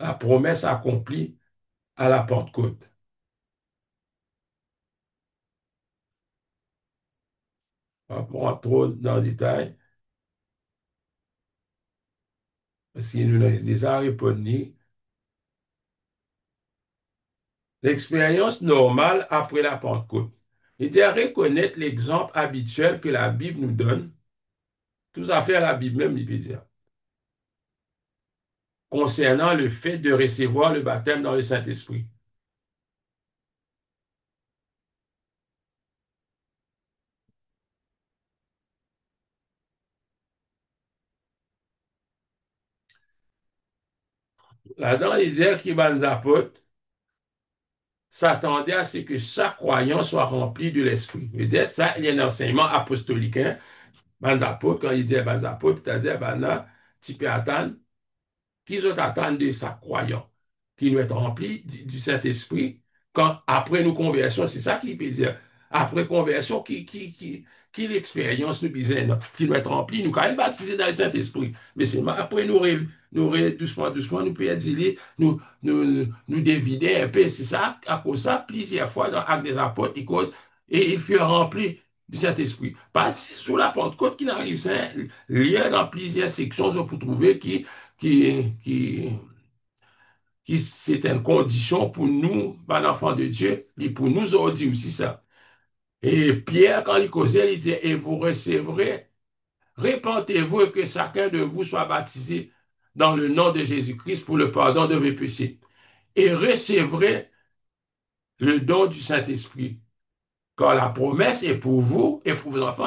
La promesse accomplie à la Pentecôte. On prend trop dans le détail, parce qu'il nous a déjà répondu. L'expérience normale après la Pentecôte. Il dit à reconnaître l'exemple habituel que la Bible nous donne, tout à fait à la Bible même, il peut dire, concernant le fait de recevoir le baptême dans le Saint-Esprit. Là-dedans, il dit que les apôtres s'attendaient à ce que chaque croyant soit rempli de l'Esprit. Il dit ça, il y a un enseignement apostolique, hein. Les apôtres, quand il dit les apôtres, c'est-à-dire, ben là, tu peux attendre qu'ils ont attendu sa croyant, qui doit être rempli du Saint-Esprit quand, après nos conversions, c'est ça qu'il peut dire. Après conversion, qui l'expérience nous disait, non, qui doit être rempli, nous quand même baptisé dans le Saint-Esprit. Mais c'est après doucement, doucement, nous pouvons dire, nous dévider un peu. C'est ça, à cause de ça, plusieurs fois dans l'Acte des Apôtres, et il fut rempli du Saint-Esprit. Parce que sous la Pentecôte qui n'arrive, c'est lié dans plusieurs sections, on peut trouver qui, qui, qui c'est une condition pour nous, par l'enfant de Dieu, et pour nous aujourd'hui aussi ça. Et Pierre, quand il causait, il dit, et vous recevrez, répentez-vous et que chacun de vous soit baptisé dans le nom de Jésus-Christ pour le pardon de vos péchés. Et recevrez le don du Saint-Esprit. Car la promesse est pour vous et pour vos enfants.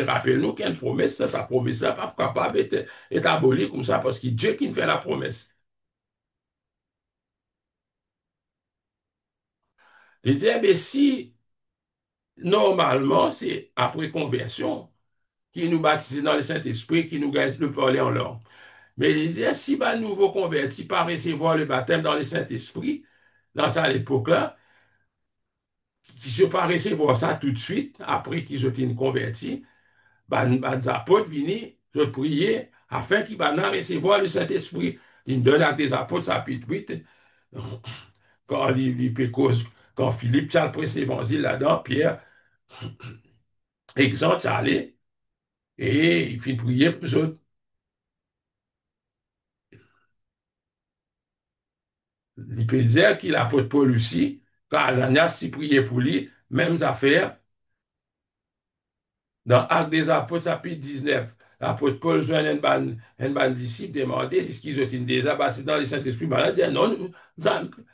Rappelez-nous quelle promesse, ça, sa promesse, ça, pas capable d'être aboli comme ça, parce que Dieu qui nous fait la promesse. Il dit, eh bien, si normalement, c'est après conversion qui nous baptise dans le Saint-Esprit, qui nous gagne le parler en langue. Mais il dit, si bah, nouveau converti pas recevoir le baptême dans le Saint-Esprit, dans ça époque-là, qui ne pas recevoir ça tout de suite, après qu'ils ont été convertis, bah, les apôtres viennent de prier afin qu'ils bah, recevoir le Saint-Esprit. Il donne à des apôtres, chapitre 8, quand, quand Philippe tient le prêché l'évangile là-dedans, Pierre exhorte à aller et il finit de prier pour eux autres. Il peut dire qu'il apôtre Paul aussi, quand Ananias s'y priait pour lui, mêmes affaires, dans Actes des Apôtres, chapitre 19. L'apôtre Paul joint un ban disciple demandé est-ce qu'ils ont été déjà baptisés dans le Saint-Esprit. Ben, il dit non,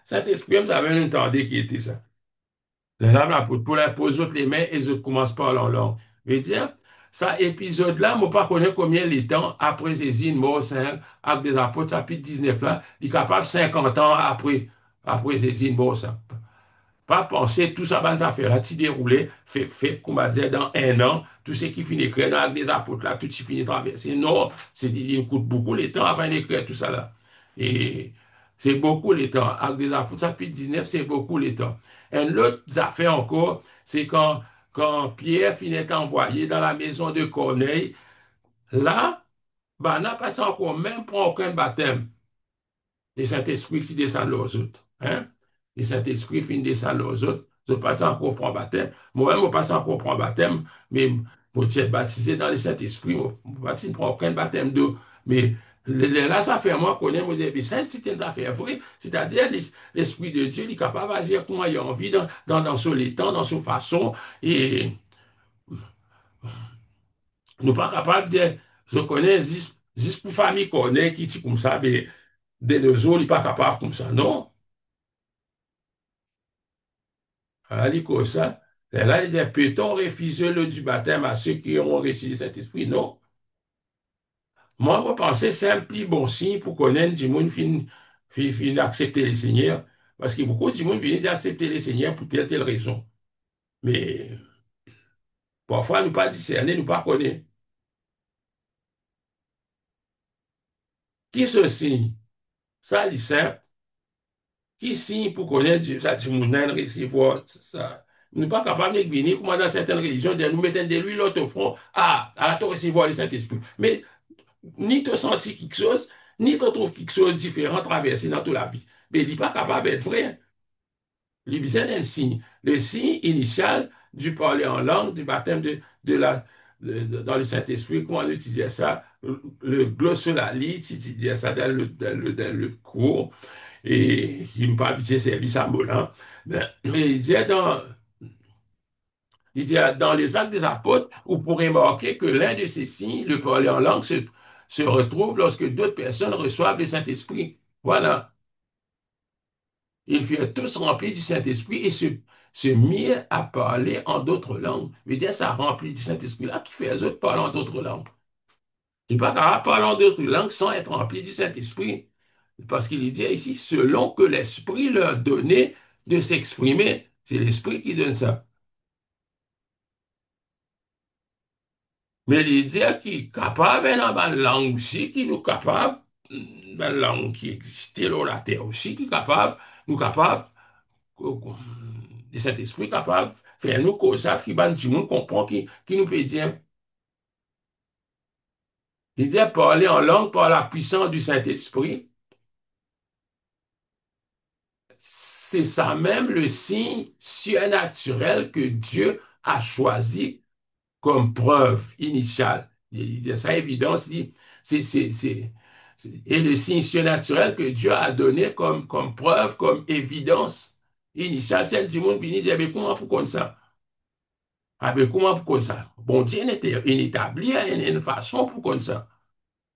Saint-Esprit, vous avez entendu qui était ça. L'apôtre Paul impose autres les mains et ils commencent par en langue. Je veux dire, ça épisode-là, je ne pas connaître combien de temps après Césine, mort, Actes des Apôtres, chapitre 19 là, il est capable 50 ans après Césine, mort, ça. Pas penser tout ça, bonne affaire là, tu déroulé, comme on dire, dans un an, tout ce qui finit écrire dans des apôtres là, tout ce qui finit traverser. Non, il coûte beaucoup de temps avant d'écrire tout ça là. Et C'est beaucoup le temps. Actes des Apôtres, chapitre 19, c'est beaucoup le temps. Une autre affaire encore, c'est quand Pierre finit envoyé dans la maison de Corneille, là, bah, n'a pas encore même pas aucun baptême. Le Saint-Esprit qui descend aux autres. Hein? Le Saint-Esprit finit descendre aux autres. Je ne passe encore pour un baptême. Moi-même, je passe encore pour un baptême, mais je suis baptisé dans le Saint-Esprit. Je ne prends aucun baptême d'eau. Mais là, ça fait moi connaître, moi, dis, ça, c'est une affaire vraie. C'est-à-dire, l'Esprit de Dieu, il est capable d'agir comme il a envie dans son temps, dans son façon. Et nous pas capable de dire, je connais juste pour famille connaît qui dit comme ça, mais de nos jours, il n'est pas capable comme ça. Non. Elle dit comme ça. Et là, il dit, peut-on refuser le du baptême à ceux qui ont reçu le Saint-Esprit? Non. Moi, je pensais c'est un plus bon signe pour connaître du monde fin accepter le Seigneur. Parce que beaucoup de monde viennent d'accepter le Seigneur pour telle raison. Mais parfois, nous pas discerner, nous pas connaître. Qui ce signe? Ça, il simple. Qui signe pour connaître Dieu? Ça, du monde recevoir ça. Nous ne sommes pas capables de venir, comme dans certaines religions, de nous mettre de l'huile au front. Ah, à la recevoir le Saint-Esprit. Mais ni te sentir quelque chose, ni te trouver quelque chose de différent traversé dans toute la vie. Mais il n'est pas capable d'être vrai. Il besoin d'un signe. Le signe initial du parler en langue, du baptême dans le Saint-Esprit, comment on utilisait ça, le glossolalie, tu disais ça dans le cours, et il nous parle de service ambulant. Mais il dit dans les actes des apôtres, vous pourrez remarquer que l'un de ces signes, le parler en langue, se retrouve lorsque d'autres personnes reçoivent le Saint-Esprit. Voilà. Ils furent tous remplis du Saint-Esprit et se mirent à parler en d'autres langues. Je dire, ça remplit du Saint-Esprit là qui fait les autres parler en d'autres langues. Tu n'es pas capable de parler en d'autres langues sans être rempli du Saint-Esprit. Parce qu'il dit ici, selon que l'Esprit leur donnait de s'exprimer. C'est l'Esprit qui donne ça. Mais il dit qu'il est capable dans une langue aussi, qui nous capable, dans une langue qui existait sur la terre aussi, qui est capable, nous capable, de cet esprit capable, faire nous causer ça, qui va nous comprend, qui nous peut dire. Il dit parler en langue par la puissance du Saint-Esprit. C'est ça même le signe surnaturel que Dieu a choisi comme preuve initiale. Il y a ça évidence, il dit, et le signe surnaturel que Dieu a donné comme preuve, comme évidence initiale, celle du monde vient dire, mais comment pour comme ça? Ah, mais comment pour comme ça? Bon Dieu il établit une façon pour comme ça.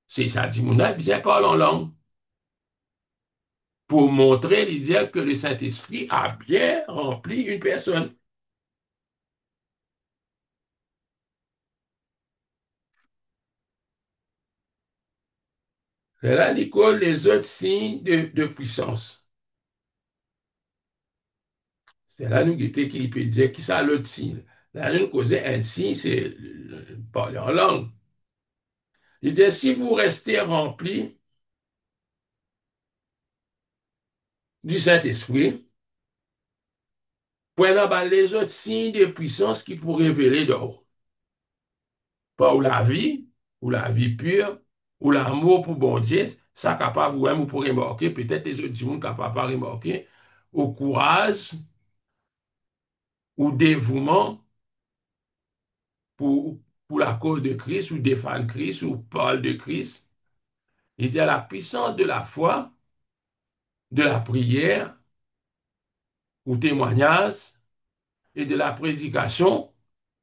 C'est ça, dit mon a bien parle en langue. Pour montrer, il dit que le Saint-Esprit a bien rempli une personne. Et là, Nicole, les autres signes de puissance. C'est là nous guetter qui peut dire qui ça l'autre signe. Là, nous causait un signe, c'est parler en langue. Il dit, si vous restez remplis du Saint-Esprit, prenez ben, les autres signes de puissance qui pourraient révéler d'or. Pas ou la vie pure, ou l'amour pour bon Dieu, ça capable vous-même, vous pourrez remarquer, peut-être les autres du monde capables pas remarquer, au courage, ou dévouement pour, pour la cause de Christ, ou défendre Christ, ou parle de Christ. Il y a la puissance de la foi, de la prière, ou témoignage, et de la prédication.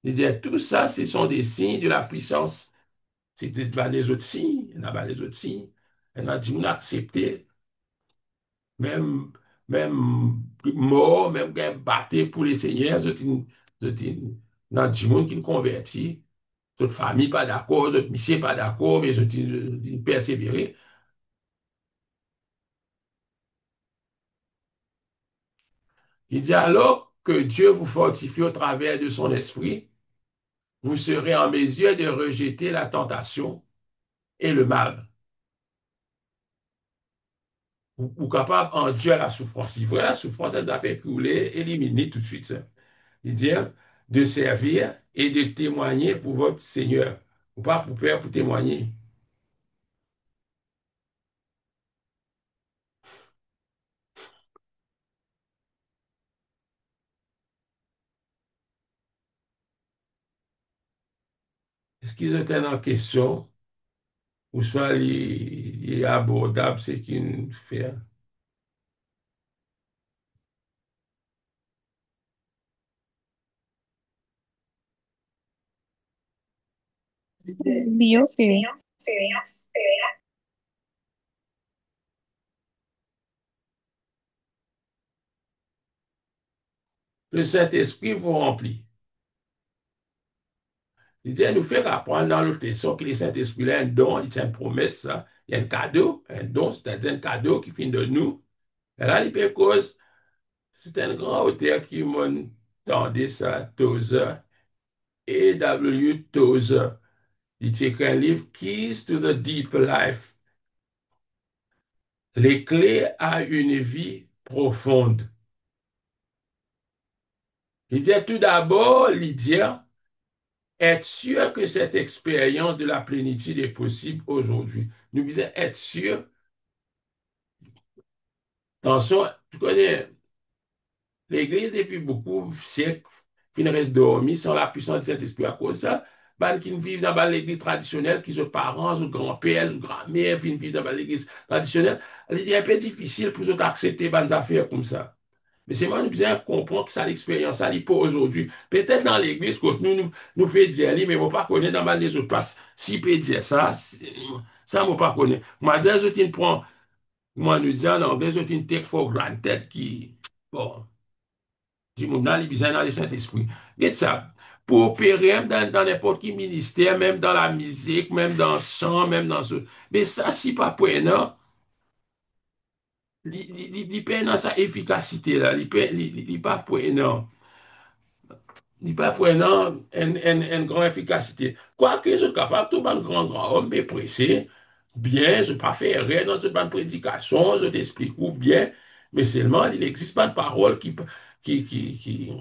Il y a tout ça, ce sont des signes de la puissance. C'est ben, les autres signes, il y en a ben, les autres signes. Il y en a dit, on a accepté, même, même mort, même battu pour les seigneurs, dans du monde qui nous convertit. Notre famille pas d'accord, notre monsieur pas d'accord, mais je persévérer. Il dit alors que Dieu vous fortifie au travers de son esprit, vous serez en mesure de rejeter la tentation et le mal. ou capable d'endurer la souffrance. Si vrai, la souffrance, elle doit faire couler, éliminer tout de suite ça. Il dit, hein, de servir et de témoigner pour votre Seigneur. Ou pas pour peur, pour témoigner. Est-ce qu'ils étaient en question, ou soit il est abordable, c'est qu'il fait. Bio que Le Saint-Esprit vous remplit. Il dit, elle nous fait apprendre dans l'autre leçon que le Saint-Esprit là, un don, il tient une promesse, ça. Il y a un cadeau, un don, c'est-à-dire un cadeau qui vient de nous. Et là, il peut cause, c'est un grand auteur qui m'a entendu ça, Tozer, A.W. Tozer. Il écrit un livre, Keys to the Deep Life, les clés à une vie profonde. Il dit tout d'abord, Lydia, être sûr que cette expérience de la plénitude est possible aujourd'hui. Nous disons être sûr. Attention, tu connais, l'Église, depuis beaucoup de siècles, qui reste dormi sans la puissance du Saint-Esprit à cause de ça. Ben, qui vivent dans l'Église traditionnelle, qui sont parents, ou grands-pères, ou grand-mères, qui vivent dans l'Église traditionnelle, il est un peu difficile pour eux d'accepter des affaires comme ça. Mais c'est moi, nous bien comprendre que ça, l'expérience, ça, n'est pas aujourd'hui. Peut-être dans l'église, quand nous pouvons dire, mais je ne pas connaître dans les autres places. Si peut dire ça, ça, je ne pas connaître. Moi, dire, je prends, moi, nous disons en anglais, je take for granted qui, bon, du monde dans les besoins dans le Saint-Esprit. Regarde ça. Pour opérer même dans n'importe quel ministère, même dans la musique, même dans le chant, même dans ce. Mais ça, si pas pour non, il perd dans sa efficacité là, il pas pour non. Il pas prenant une grande efficacité. Quoique je suis capable, tout un grand homme, mais pressé, bien, je ne pas faire rien dans cette bonne prédication, je t'explique ou bien, mais seulement, il n'existe pas de parole qui, qui, qui,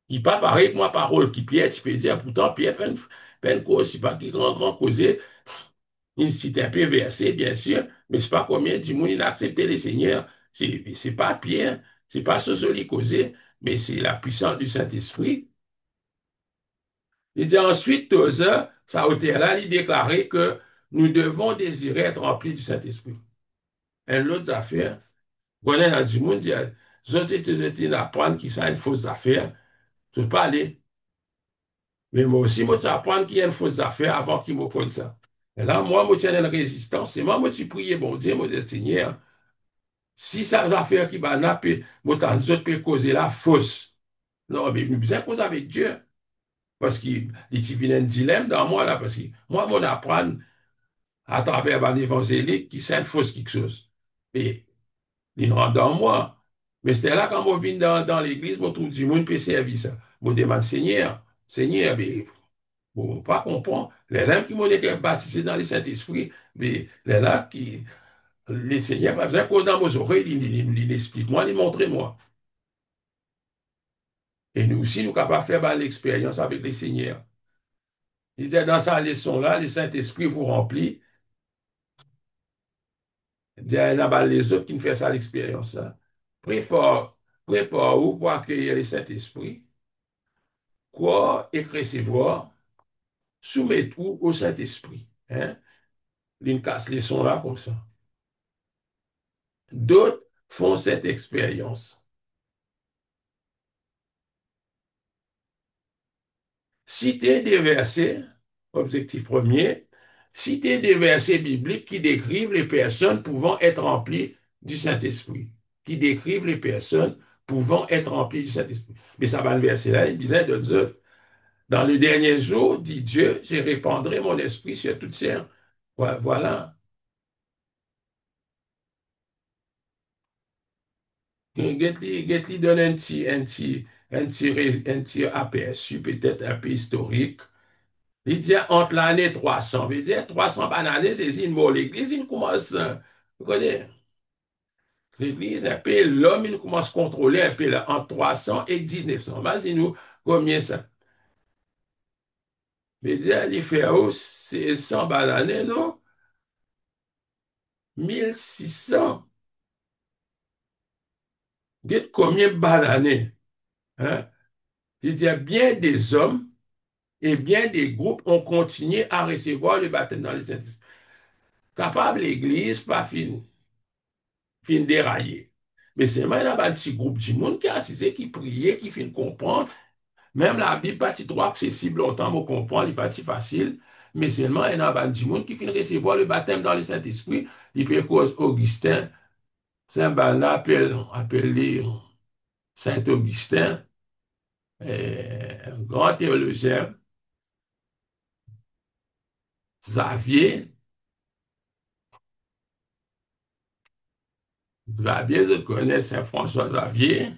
qui pas pareil que moi, parole qui Pierre, tu peux dire, pourtant, Pierre, peine cause, c'est pas qui grand causé, il cite un peu versé, bien sûr, mais c'est pas combien du monde il a accepté le Seigneur. C'est pas Pierre, c'est pas ce joli causé, mais c'est la puissance du Saint-Esprit. Il dit ensuite, Tozer, ça là, il déclarait que nous devons désirer être remplis du Saint-Esprit. Et l'autre affaire, Gwenel a dit, mon Dieu, je te apprendre qu'il y a une fausse affaire, je peux pas aller. Mais moi aussi, moi, tu apprends qu'il y a une fausse affaire avant qu'il me prenne ça. Et là, moi, je tiens une résistance. C'est moi, je prie, bon Dieu, mon Dieu, Seigneur, si ça affaire qui va napper, moi, nous autres peut causer la fausse. Non, mais nous besoin cause avec Dieu. Parce qu'il y a un dilemme dans moi, là, parce que moi, mon apprendre, à travers un évangélique qui s'enfonce quelque chose. Et il rentre dans moi. Mais c'est là quand on vient dans l'église, on trouve du monde peut servir ça. On demande Seigneur, Seigneur, mais bon, pas comprendre. Les gens qui m'ont été baptisés dans le Saint-Esprit, mais les là qui, les Seigneurs, pas besoin qu'on dans mes oreilles, il explique-moi, il montre-moi. Et nous aussi, nous sommes capables de faire l'expérience avec les Seigneurs. Il dit dans sa leçon-là, le Saint-Esprit vous remplit. Il y a les autres qui nous font ça l'expérience. Ça. Prépare, prépare-vous pour accueillir le Saint-Esprit, quoi et recevoir, soumettez-vous au Saint-Esprit. Hein? L'une casse les sons là comme ça. D'autres font cette expérience. Citer des versets, objectif premier, citer des versets bibliques qui décrivent les personnes pouvant être remplies du Saint-Esprit. Qui décrivent les personnes pouvant être remplies du Saint-Esprit. Mais ça va le verset là, il disait de Dieu. Dans le dernier jour, dit Dieu, je répandrai mon esprit sur toute chair. Voilà. Get-li donne un petit aperçu, peut-être un peu historique. Il dit entre l'année 300, veut dire 300 années, c'est une mot l'église, il commence. Vous connaissez? L'Église, un peu, l'homme, il commence à contrôler un peu là, entre 300 et 1900. Imaginez-nous combien ça. Mais déjà, il fait, oh, c'est 100 bananes, non? 1600. Dites combien de bananes, hein? Il y a bien des hommes et bien des groupes ont continué à recevoir le baptême dans les Saints-Esprits. Capable l'Église, pas fin dérailler. Mais c'est même un petit groupe de monde qui a assisté, qui priait, qui fin comprendre. Même la Bible, pas trop accessible longtemps pour comprendre, il pas si facile. Mais seulement, il y a un petit monde qui fin recevoir le baptême dans le Saint-Esprit. Il peut cause Augustin, Saint-Bernard appelé Saint-Augustin, un grand théologien, Xavier. Xavier, je connais Saint-François Xavier,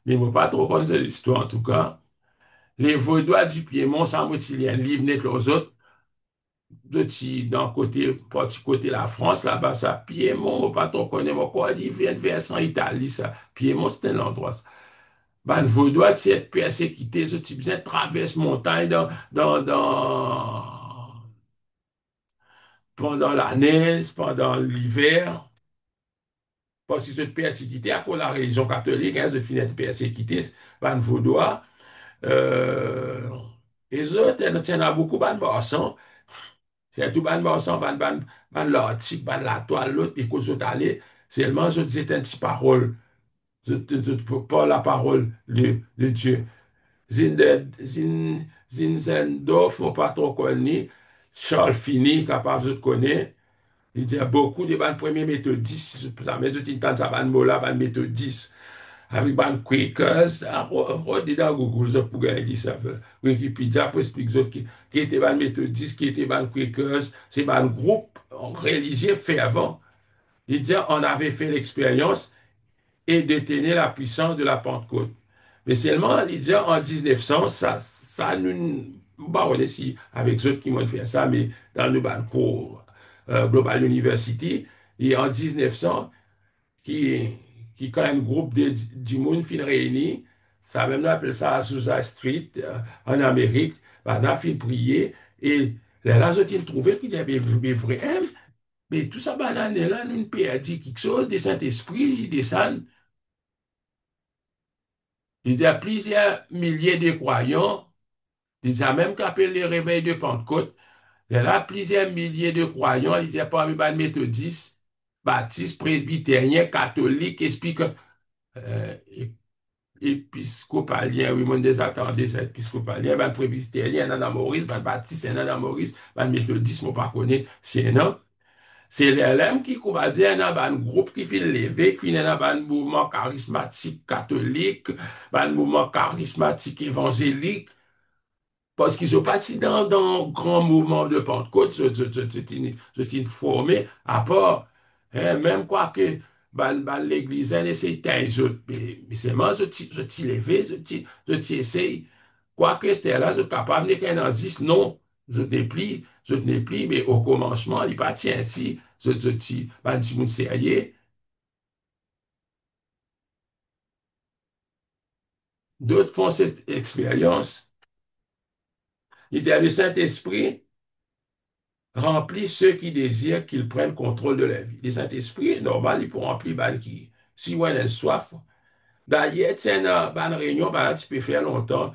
mais je ne pas trop connaître l'histoire en tout cas. Les Vaudois du Piémont, ça m'a dit un livre net aux autres, d'un côté, parti côté la France, là-bas, ça, Piémont, je ne pas trop connaître, mais quoi, ils viennent vers en Italie, ça. Piémont, c'était un endroit, ça. Ben, Vaudois, tu es persécuté, ce type, ils traverse montagne pendant la neige, pendant l'hiver, parce qu'ils sont persécutés à cause de la religion catholique, hein, ils finissent persécutés, ben, Vaudois. Euh, les autres, il y en a beaucoup, ban Barson. C'est tout ban Barson, ban l'article, ban la toile, l'autre, et qu'aux autres aller. Seulement, je disais un petit parole. Pas la parole de Dieu. Zinzendorf, mon patron connu, Charles Finney, capable de connaître. Il y a beaucoup de ban premiers méthodistes, ça met tout une tante à ban mola, ban méthodistes avec ban Quakers, rodez dans Google ça pour gagner ça. Wikipédia pour expliquer autres qui étaient ban méthodistes, qui étaient ban Quakers, c'est ban groupe religieux fervent. Il dit on avait fait l'expérience et détenir la puissance de la Pentecôte. Mais seulement, il dit en 1900, ça nous, bah, on est si avec ceux qui m'ont fait ça, mais dans le ban cours Global University, et en 1900, qui, qui quand un groupe du monde fin réuni, ça même on appelle ça Azusa Street en Amérique, ben, on a fin prier et là, ils trouvé qu'il y avait des vrais mais tout ça, banane là, nous perdu quelque chose, des Saint-Esprit, des saints. Il y a plusieurs milliers de croyants, il y a même qu'appelle les réveils de Pentecôte. Il y a plusieurs milliers de croyants, il y a parmi les méthodistes, baptistes, presbytériens, catholiques, euh, épiscopalien, oui, mon désattendé, c'est épiscopalien, ben presbytérien, nan Maurice, ben baptiste, nan Maurice, ben méthodiste, mon pas connaît, c'est non. C'est l'LM qui, qu'on va dire, nan ban groupe qui fait lever, qui fait nan ban mouvement charismatique catholique, ban mouvement charismatique évangélique, parce qu'ils sont partis dans un grand mouvement de Pentecôte, c'est formé à part, hein, même quoi que l'église, elle essaie de mais seulement je levé, je essaye, quoi que c'était là, je suis capable de qu'un nazis, non, je n'ai plus, mais au commencement, il partit ainsi, ben, si vous sérieux, d'autres font cette expérience, il y a le Saint-Esprit, remplit ceux qui désirent qu'ils prennent contrôle de leur vie. Les Saint-Esprit, normal, ils pourront remplir ban qui. Si on a soif. D'ailleurs, tiens, dans une réunion, ben, tu peux faire longtemps.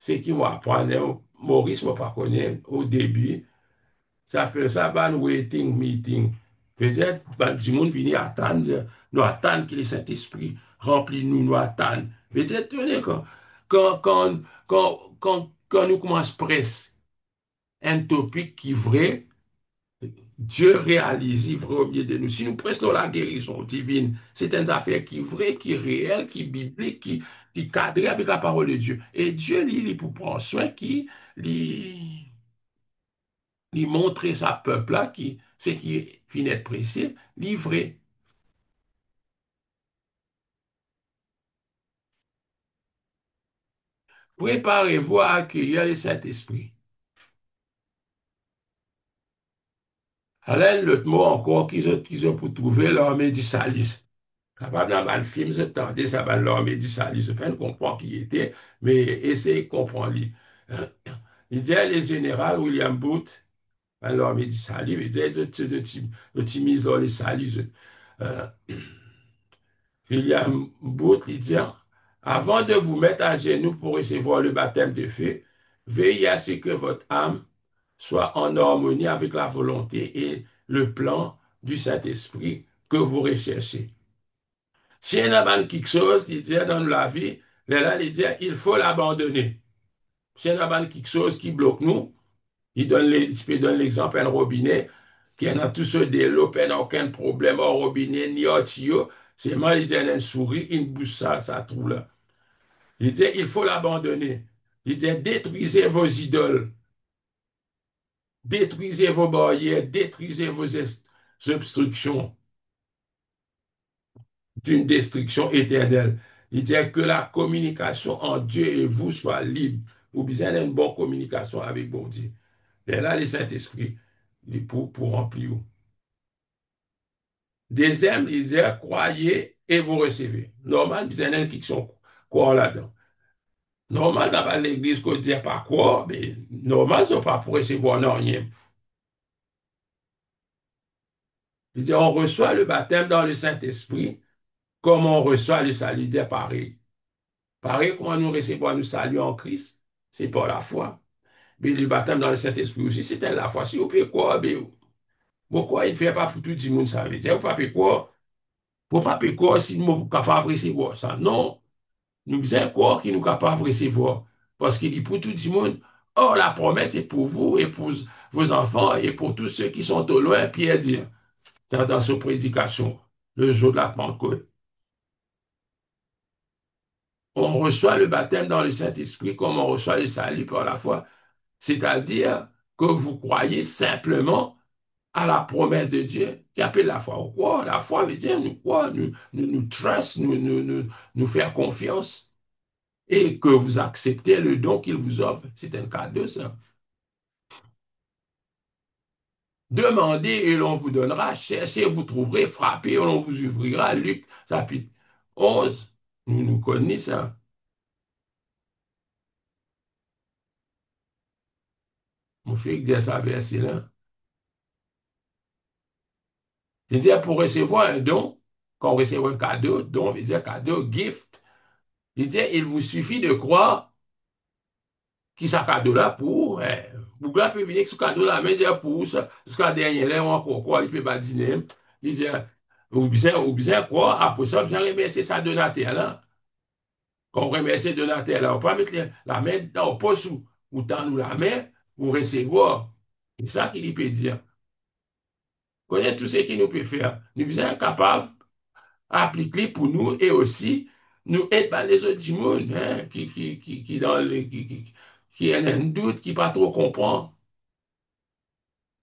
C'est qui moi apprendre. Maurice m'a pas connu au début. Ça s'appelle ça ban waiting meeting. Peut-être, ben, du monde vient attendre. Nous attendre que le Saint-Esprit remplit nous, nous attendre. Peut-être, quand nous commençons presque un topic qui est vrai, Dieu réalise vrai au milieu de nous. Si nous prêchons la guérison divine, c'est une affaire qui est vraie, qui est réelle, qui est biblique, qui cadre avec la parole de Dieu. Et Dieu, lui, pour prendre soin, lui montrer sa peuple-là, ce qui finit d'être précieux, livré. Préparez-vous à accueillir le Saint-Esprit. Alors, l'autre mot encore qu'ils ont pour trouver l'armée du salis. Capable dans le film, je tendais ça va l'armée du salis. Je ne comprends qui il était, mais essayez de comprendre. Lui. Il dit le général William Booth, l'armée du salis, il dit, je t'immise dans les salis. Euh, William Booth, il dit, avant de vous mettre à genoux pour recevoir le baptême de feu, veillez à ce que votre âme soit en harmonie avec la volonté et le plan du Saint-Esprit que vous recherchez. Si on a quelque chose, il dit dans la vie, là, il dit, il faut l'abandonner. Si on a quelque chose qui bloque nous, il peut donner l'exemple, un robinet, qui en a tout ce développe, n'a aucun problème au robinet, ni au tuyau, c'est moi, il dit, une souris, une bouche ça trouve là. Il dit, il faut l'abandonner. Il dit, détruisez vos idoles, détruisez vos barrières, détruisez vos obstructions d'une destruction éternelle. Il dit que la communication entre Dieu et vous soit libre. Vous besoin d'une bonne communication avec bon Dieu. Et là, le Saint-Esprit, pour remplir. Deuxième, il dit, croyez et vous recevez. Normal, besoin d'une qui sont quoi là-dedans. Normal, dans l'église, qu'on dit pas quoi, mais normal, c'est pas pour recevoir non rien. Il dit, on reçoit le baptême dans le Saint-Esprit comme on reçoit le salut. Il dit pareil. Pareil, comment nous recevons le salut en Christ, c'est par la foi. Mais le baptême dans le Saint-Esprit aussi, c'était la foi. Si vous pouvez quoi, mais pourquoi il ne fait pas pour tout le monde, ça veut dire, vous ne pouvez quoi, vous ne pouvez quoi si nous sommes capables de recevoir ça. Non, nous faisons quoi qui nous capables de recevoir. Parce qu'il dit pour tout le monde, oh, la promesse est pour vous et pour vos enfants et pour tous ceux qui sont au loin, Pierre dit, dans sa prédication, le jour de la Pentecôte. On reçoit le baptême dans le Saint-Esprit comme on reçoit le salut par la foi. C'est-à-dire que vous croyez simplement à la promesse de Dieu, qui appelle la foi. Ou quoi? La foi veut dire nous croire, nous trust, nous faire confiance et que vous acceptez le don qu'il vous offre. C'est un cadeau, ça. Demandez et l'on vous donnera, cherchez, vous trouverez, frappez et l'on vous ouvrira. Luc chapitre 11. Nous connaissons. Mon frère dit ça verset là. Il dit pour recevoir un don, quand on reçoit un cadeau, don veut dire cadeau, gift. Il dit il vous suffit de croire qui sa cadeau là pour, pour gars peut venir avec ce cadeau là, mais dire pour ça, ce qu'il dernier là, on encore quoi, il peut pas dîner. Il dit, ou bien quoi, après ça, bien remercier sa donateur là. Quand on remercie le donateur là, on peut pas mettre la main dans le poste ou tendre la main pour recevoir. C'est ça qu'il peut dire. Connaît tout ce qu'il nous peut faire. Nous sommes capables d'appliquer pour nous et aussi nous aider par les autres du monde, hein, qui, dans le, qui a un doute, qui pas trop comprend.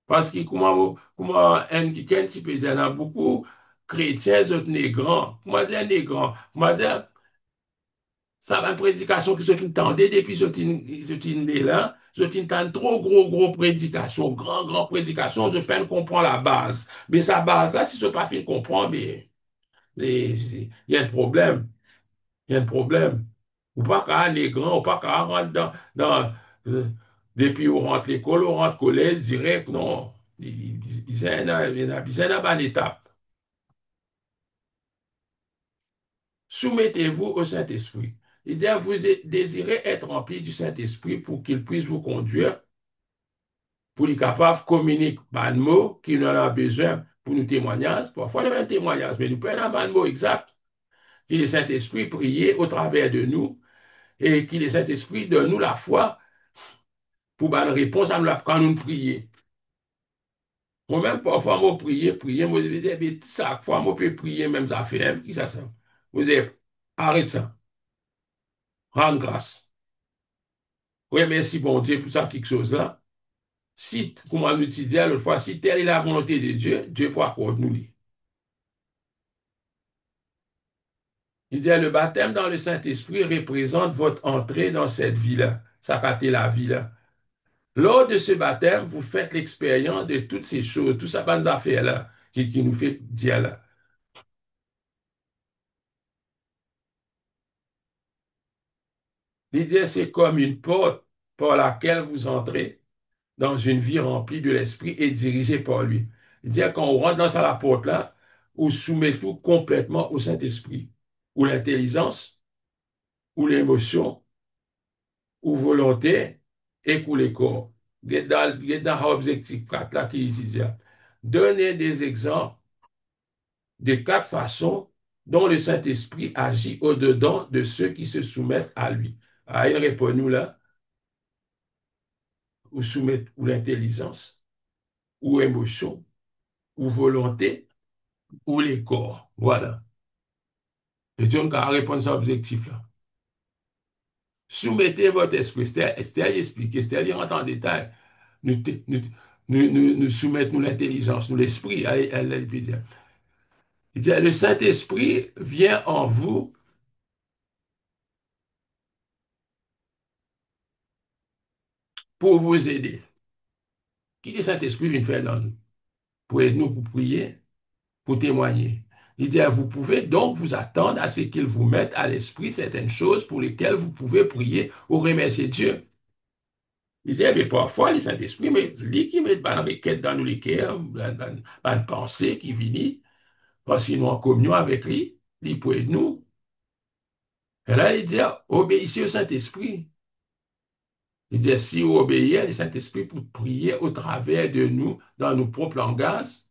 Parce que comment un qui peut dire, il y en a beaucoup chrétiens, autres négrants. Comment dire négrants? Comment dire, ça va une prédication que je t'entendais depuis je né là, je t'entends trop gros prédication, grand prédication, je peine comprendre la base. Mais sa base là, si je pas fait comprendre, il y a un problème. Il y a un problème. Ou pas qu'à les grands, ou pas qu'à rentrer euh, depuis on rentre l'école, on rentre collège direct, non. Il y a une bonne étape. Soumettez-vous au Saint-Esprit. Il dit, vous désirez être rempli du Saint-Esprit pour qu'il puisse vous conduire, pour être capable de communiquer par le mot qu'il en a besoin pour nous témoigner. Parfois, on a un témoignage, mais nous prenons un mot exact. Que le Saint-Esprit prie au travers de nous et que le Saint-Esprit donne nous la foi pour une réponse à nous quand nous prions. Moi-même, parfois, moi, prier, moi, je dis, mais chaque fois, moi, je peux prier, même ça fait, qui ça, ça? Vous dites, arrête ça, rends grâce. Oui, merci, bon Dieu, pour ça, quelque chose là. Si, comme on nous dit l'autre fois, si telle est la volonté de Dieu, Dieu pourra accorder nous. Il dit, le baptême dans le Saint-Esprit représente votre entrée dans cette vie-là. Ça a été la vie-là. Lors de ce baptême, vous faites l'expérience de toutes ces choses, tout ça, bonnes affaires-là, qui nous fait dire là. L'idée, c'est comme une porte par laquelle vous entrez dans une vie remplie de l'Esprit et dirigée par lui. C'est-à-dire, quand on rentre dans la porte-là, on soumet tout complètement au Saint-Esprit, ou l'intelligence, ou l'émotion, ou volonté, et ou les corps. Il y a dans l'objectif 4 là qui dit, donner des exemples de quatre façons dont le Saint-Esprit agit au-dedans de ceux qui se soumettent à lui. Ah, il répond nous là, ou soumettre ou l'intelligence, ou émotion, ou volonté, ou les corps. Voilà. Et Dieu a répondu à cet objectif-là. Soumettez votre esprit. Esther il explique, Esther il rentre en détail. Nous, nous soumettons nous l'intelligence, nous l'esprit. Il dit, le Saint-Esprit vient en vous pour vous aider. Qui le Saint-Esprit vient faire dans nous? Pour aider nous, pour prier, pour témoigner. Il dit, vous pouvez donc vous attendre à ce qu'il vous mette à l'esprit certaines choses pour lesquelles vous pouvez prier ou remercier Dieu. Il dit, mais parfois, le Saint-Esprit, mais lui qui met une requête dans nous les cœurs, une pensée qui vient, parce qu'il nous en communion avec lui, il peut aider nous. Et là, il dit, obéissez au Saint-Esprit. Il dit, si vous obéissez au Saint-Esprit pour prier au travers de nous, dans nos propres langages,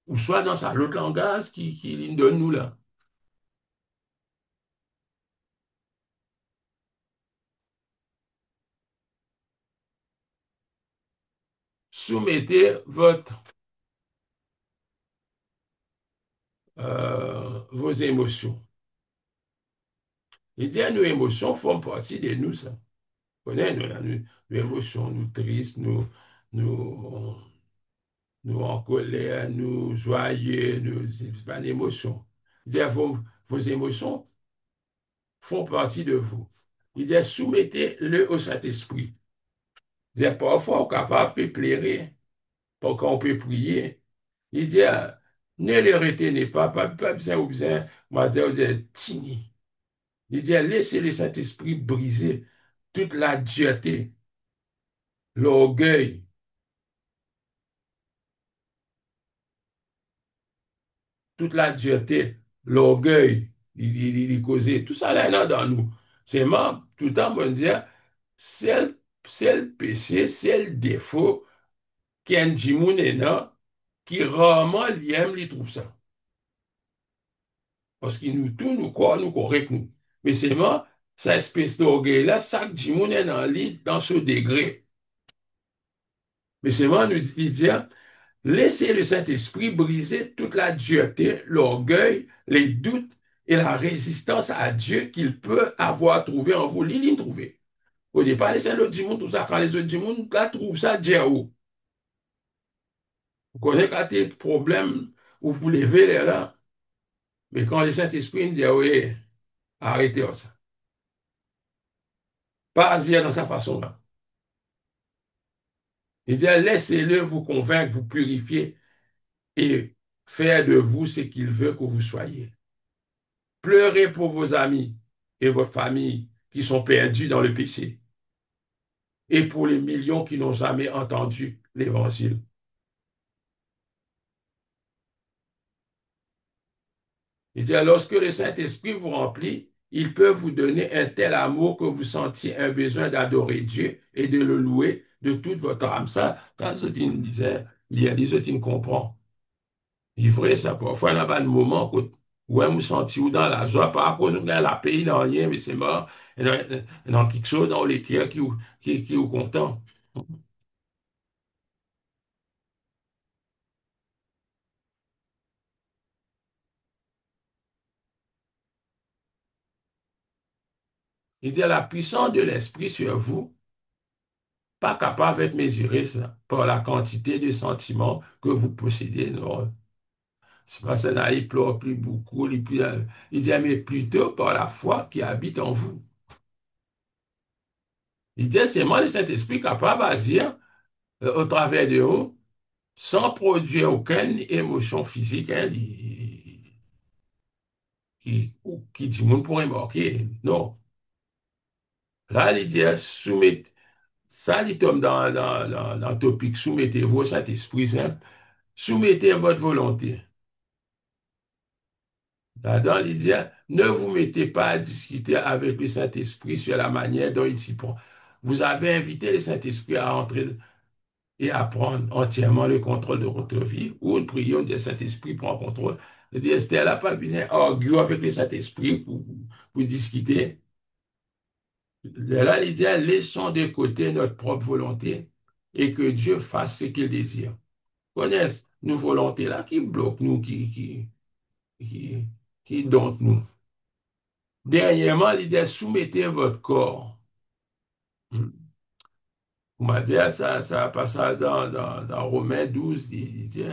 ou soit dans sa l'autre langage qui donne nous là. Soumettez vos émotions. Il dit, nos émotions font partie de nous, ça. Vous connaissez, nos émotions, nous tristes, nous, nous en colère, nous joyeux, c'est pas d'émotion. Il dit, vos émotions font partie de vous. Il dit, soumettez-le au Saint-Esprit. Il dit, parfois, on est capable de pleurer, pour qu'on peut prier. Il dit, ne le retenez pas besoin ou besoin, moi, dire, tini. Il dit, laissez le Saint-Esprit briser toute la dureté, l'orgueil, toute la dureté, l'orgueil, il causait, tout ça là, dans nous. C'est moi, tout le temps, me dire, c'est le péché, c'est le défaut qui est un jimoun qui rarement l'aime, il trouve ça. Parce qu'il nous tout, nous quoi, nous correct, nous. Mais c'est moi, cette espèce d'orgueil-là, ça que jimoun est dans lui, dans ce degré. Mais c'est moi, nous dire, laissez le Saint-Esprit briser toute la dureté, l'orgueil, les doutes et la résistance à Dieu qu'il peut avoir trouvé en vous. L'île trouvé. Au départ, laissez l'autre du monde, tout ça. Quand les autres du monde, là, trouvent ça, Dieu où? Vous connaissez quand tes problèmes, ou vous lever là. Mais quand le Saint-Esprit dit, oui, arrêtez ça. Pas agir dans sa façon-là. Il dit, laissez-le vous convaincre, vous purifier et faire de vous ce qu'il veut que vous soyez. Pleurez pour vos amis et votre famille qui sont perdus dans le péché et pour les millions qui n'ont jamais entendu l'Évangile. Il dit, lorsque le Saint-Esprit vous remplit, il peut vous donner un tel amour que vous sentiez un besoin d'adorer Dieu et de le louer de toute votre âme. Ça, Zotine disait, il y a des Zotine comprend. Il est vrai, ça, parfois, il y a un moment où je me sens ou dans la joie, pas à cause de la paix, dans rien, mais c'est mort, et dans quelque chose, dans les cœurs qui est content. Il dit, la puissance de l'esprit sur vous, pas capable d'être mesurée ça, par la quantité de sentiments que vous possédez. Non. C'est pas ça, là, il pleure plus beaucoup, il dit, mais plutôt par la foi qui habite en vous. Il dit, c'est moi le Saint-Esprit capable d'agir au travers de vous sans produire aucune émotion physique hein, qui dit, monde pourrait marquer. Non. Là, il dit, soumettez, ça, il tombe dans le topic, soumettez-vous au Saint-Esprit, hein. Soumettez votre volonté. Là-dedans, il dit, ne vous mettez pas à discuter avec le Saint-Esprit sur la manière dont il s'y prend. Vous avez invité le Saint-Esprit à entrer et à prendre entièrement le contrôle de votre vie, ou une prière, on dit, Saint-Esprit prend le contrôle. Je dis, Esther n'a pas besoin d'arguer avec le Saint-Esprit pour discuter. Là, il dit, laissons de côté notre propre volonté et que Dieu fasse ce qu'il désire. Connaissez nos volontés là qui bloquent nous, qui, qui domptent nous. Dernièrement, il dit, soumettez votre corps. Hmm. On m'a dit, ça passe dans Romains 12, il dit,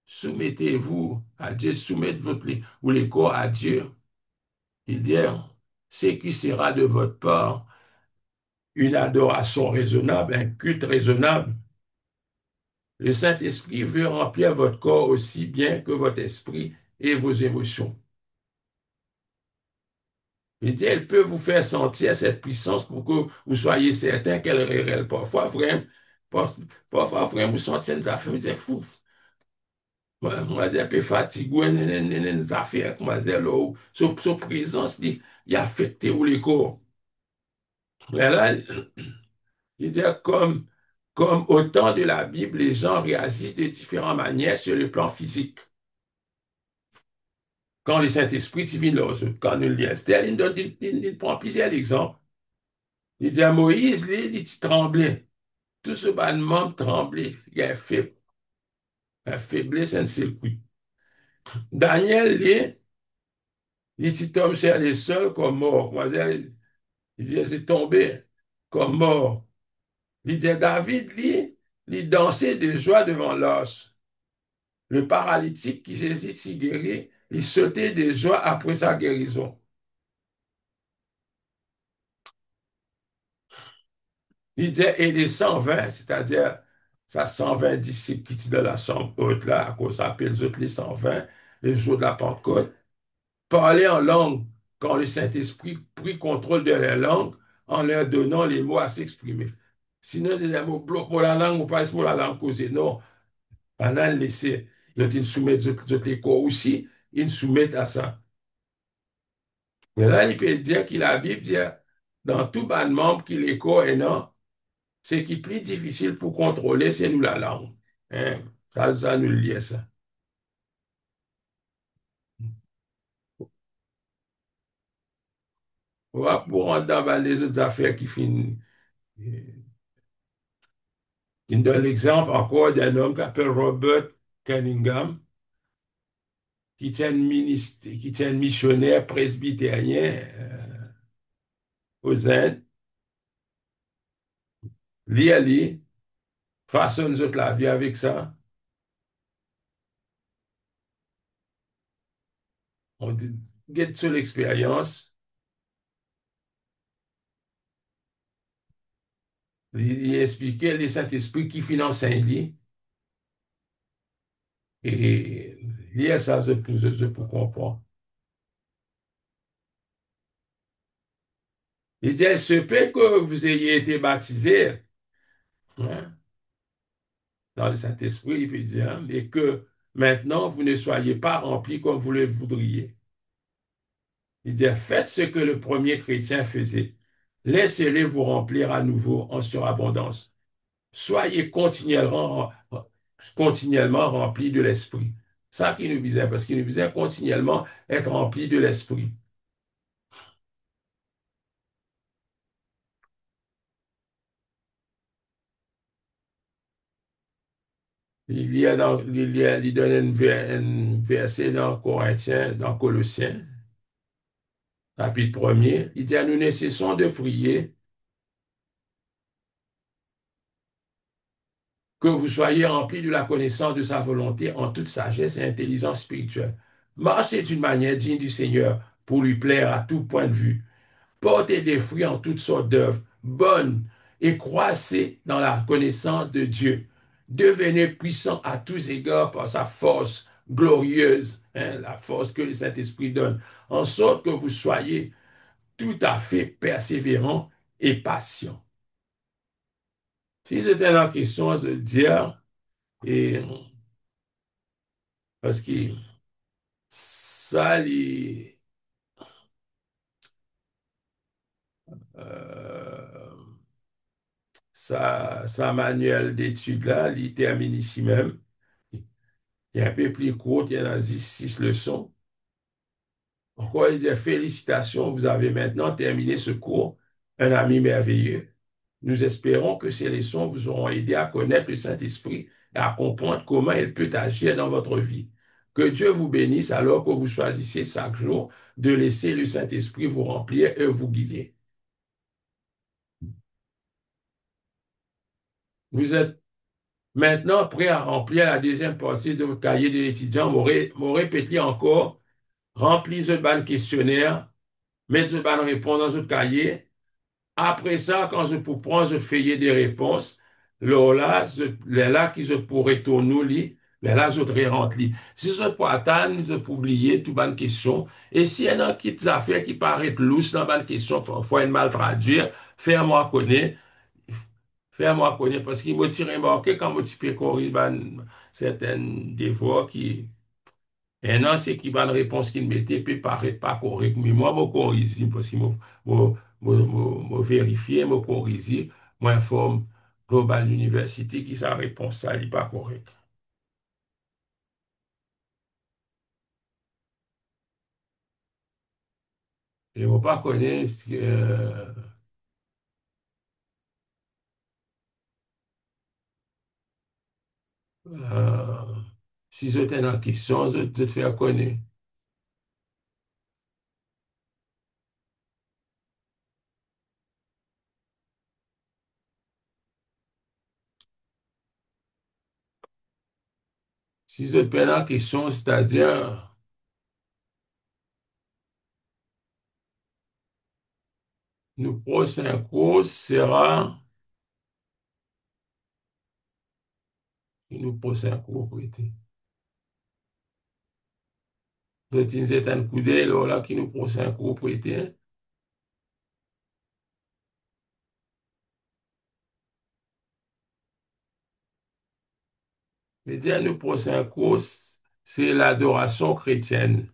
soumettez-vous à Dieu, soumettez ou les corps à Dieu. Il dit, ce qui sera de votre part une adoration raisonnable, un culte raisonnable. Le Saint-Esprit veut remplir votre corps aussi bien que votre esprit et vos émotions. Il dit, elle peut vous faire sentir cette puissance pour que vous soyez certain qu'elle est réelle. Parfois, frère, vous sentez une affaire, vous dites, fou, moi, je un peu fatigué, des affaires, comment dire, là, sa présence, il affecte où les corps. Mais là, il dit, comme au temps de la Bible, les gens réagissent de différentes manières sur le plan physique. Quand le Saint-Esprit divine leur quand nous le lit, il prend plusieurs exemples. Il dit à Moïse, lui, il tremblait. Tout ce bas de membre tremblait. Il y a un faiblesse, un seul coup. Daniel, lui, il s'est tombé sur les sols comme mort. Moi, il dit, c'est tombé comme mort. Il dit, David, lui, il dansait de joie devant l'os. Le paralytique qui Jésus s'y guérit, il sautait de joie après sa guérison. Il dit, et les 120, c'est-à-dire ça 120 disciples qui étaient dans la chambre haute, là, à cause appelle les autres les 120, le jour de la Pentecôte, parlaient en langue quand le Saint-Esprit prit contrôle de leur langue en leur donnant les mots à s'exprimer. Sinon, des mots bloquent pour la langue ou pas pour la langue causée. Non, on a laissé, ils soumettent les corps aussi, ils soumettent à ça. Mais là, il peut dire que la Bible dit, dans tout ban de membre qui les corps est non, ce qui est plus difficile pour contrôler, c'est nous la langue. Hein? Ça nous le lie ça. On va pour rentrer dans ben, les autres affaires qui finissent. Il donne l'exemple encore d'un homme qui s'appelle Robert Cunningham, qui tient un missionnaire presbytérien aux Indes. Lui, Ali, façonne nous autres la vie avec ça. On dit, get sur l'expérience. Il expliquait le Saint-Esprit qui finance un lit. Et lié ça, je peux comprendre. Il dit, il se peut que vous ayez été baptisé hein, dans le Saint-Esprit, il peut dire, hein, et que maintenant vous ne soyez pas remplis comme vous le voudriez. Il dit, faites ce que le premier chrétien faisait. Laissez-les vous remplir à nouveau en surabondance. Soyez continuellement remplis de l'Esprit. Ça qui nous disait, parce qu'il nous disait continuellement être remplis de l'Esprit. Il donne un verset dans Corinthiens, dans Colossiens, chapitre 1er. Il dit, nous ne cessons de prier que vous soyez remplis de la connaissance de sa volonté en toute sagesse et intelligence spirituelle. Marchez d'une manière digne du Seigneur pour lui plaire à tout point de vue. Portez des fruits en toutes sortes d'œuvres. bonne et croissez dans la connaissance de Dieu. Devenez puissant à tous égards par sa force glorieuse, hein, la force que le Saint-Esprit donne, en sorte que vous soyez tout à fait persévérant et patient. Si c'était la question de dire, et parce que ça, euh, ça manuel d'études là, il termine ici même. Il est un peu plus court, il y en a six leçons. Encore des félicitations, vous avez maintenant terminé ce cours, un ami merveilleux. Nous espérons que ces leçons vous auront aidé à connaître le Saint-Esprit et à comprendre comment il peut agir dans votre vie. Que Dieu vous bénisse alors que vous choisissez chaque jour de laisser le Saint-Esprit vous remplir et vous guider. Vous êtes maintenant prêt à remplir la deuxième partie de votre cahier de l'étudiant. Vous répétez encore, remplissez ce ban questionnaire, mettez ce ban réponse dans votre cahier. Après ça, quand je pour prendre, je fais des réponses. Là, là qui je pourrais tourner, mais là, je te remplir. Si je peux attendre, je peux oublier toute bonne question. Et s'il y en a qui des affaires qui paraissent louches dans la question, parfois une mal traduire, fais-moi connaître, fais-moi connaître, parce qu'il m'a tiré embarqué quand je peux corriger certaines des fois qui, et non, c'est qui bonne réponse qu'il mettait peut paraître pas correct. Mais moi, je corrige parce que je vérifie, je corrige, je informe Global University qui sa réponse ça n'est pas correct. Et je ne pas connaître euh, si je t'ai en question, je te fais connaître. Si je te en question, c'est-à-dire, le prochain cours sera, le prochain cours, prêté. Je t'ai un coup d'œil, là, qui nous prochain cours, prêté. Le dernier prochain cours, c'est l'adoration chrétienne.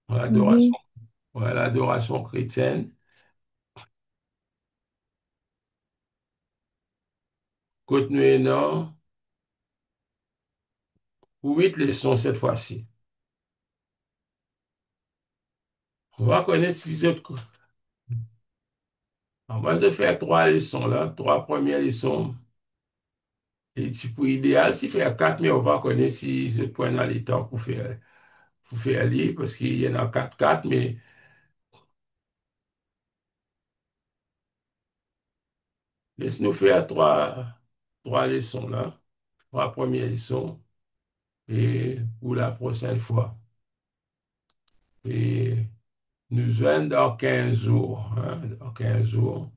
L'adoration, Mhm. ouais, l'adoration chrétienne. Contenu non, 8 leçons cette fois-ci. On va connaître 6 autres. On va se faire 3 leçons là, 3 premières leçons. Et pour idéal, si faire 4, mais on va connaître si je prends dans le temps pour faire lire, parce qu'il y en a 4, mais laisse-nous faire 3 leçons là, 3 premières leçons, et pour la prochaine fois. Et nous venons dans 15 jours, hein, dans 15 jours.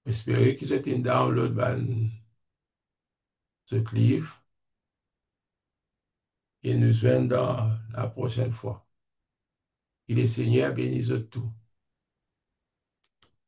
Espérer que c'est un download de ce livre et nous venons dans la prochaine fois. Que le Seigneur bénisse tout.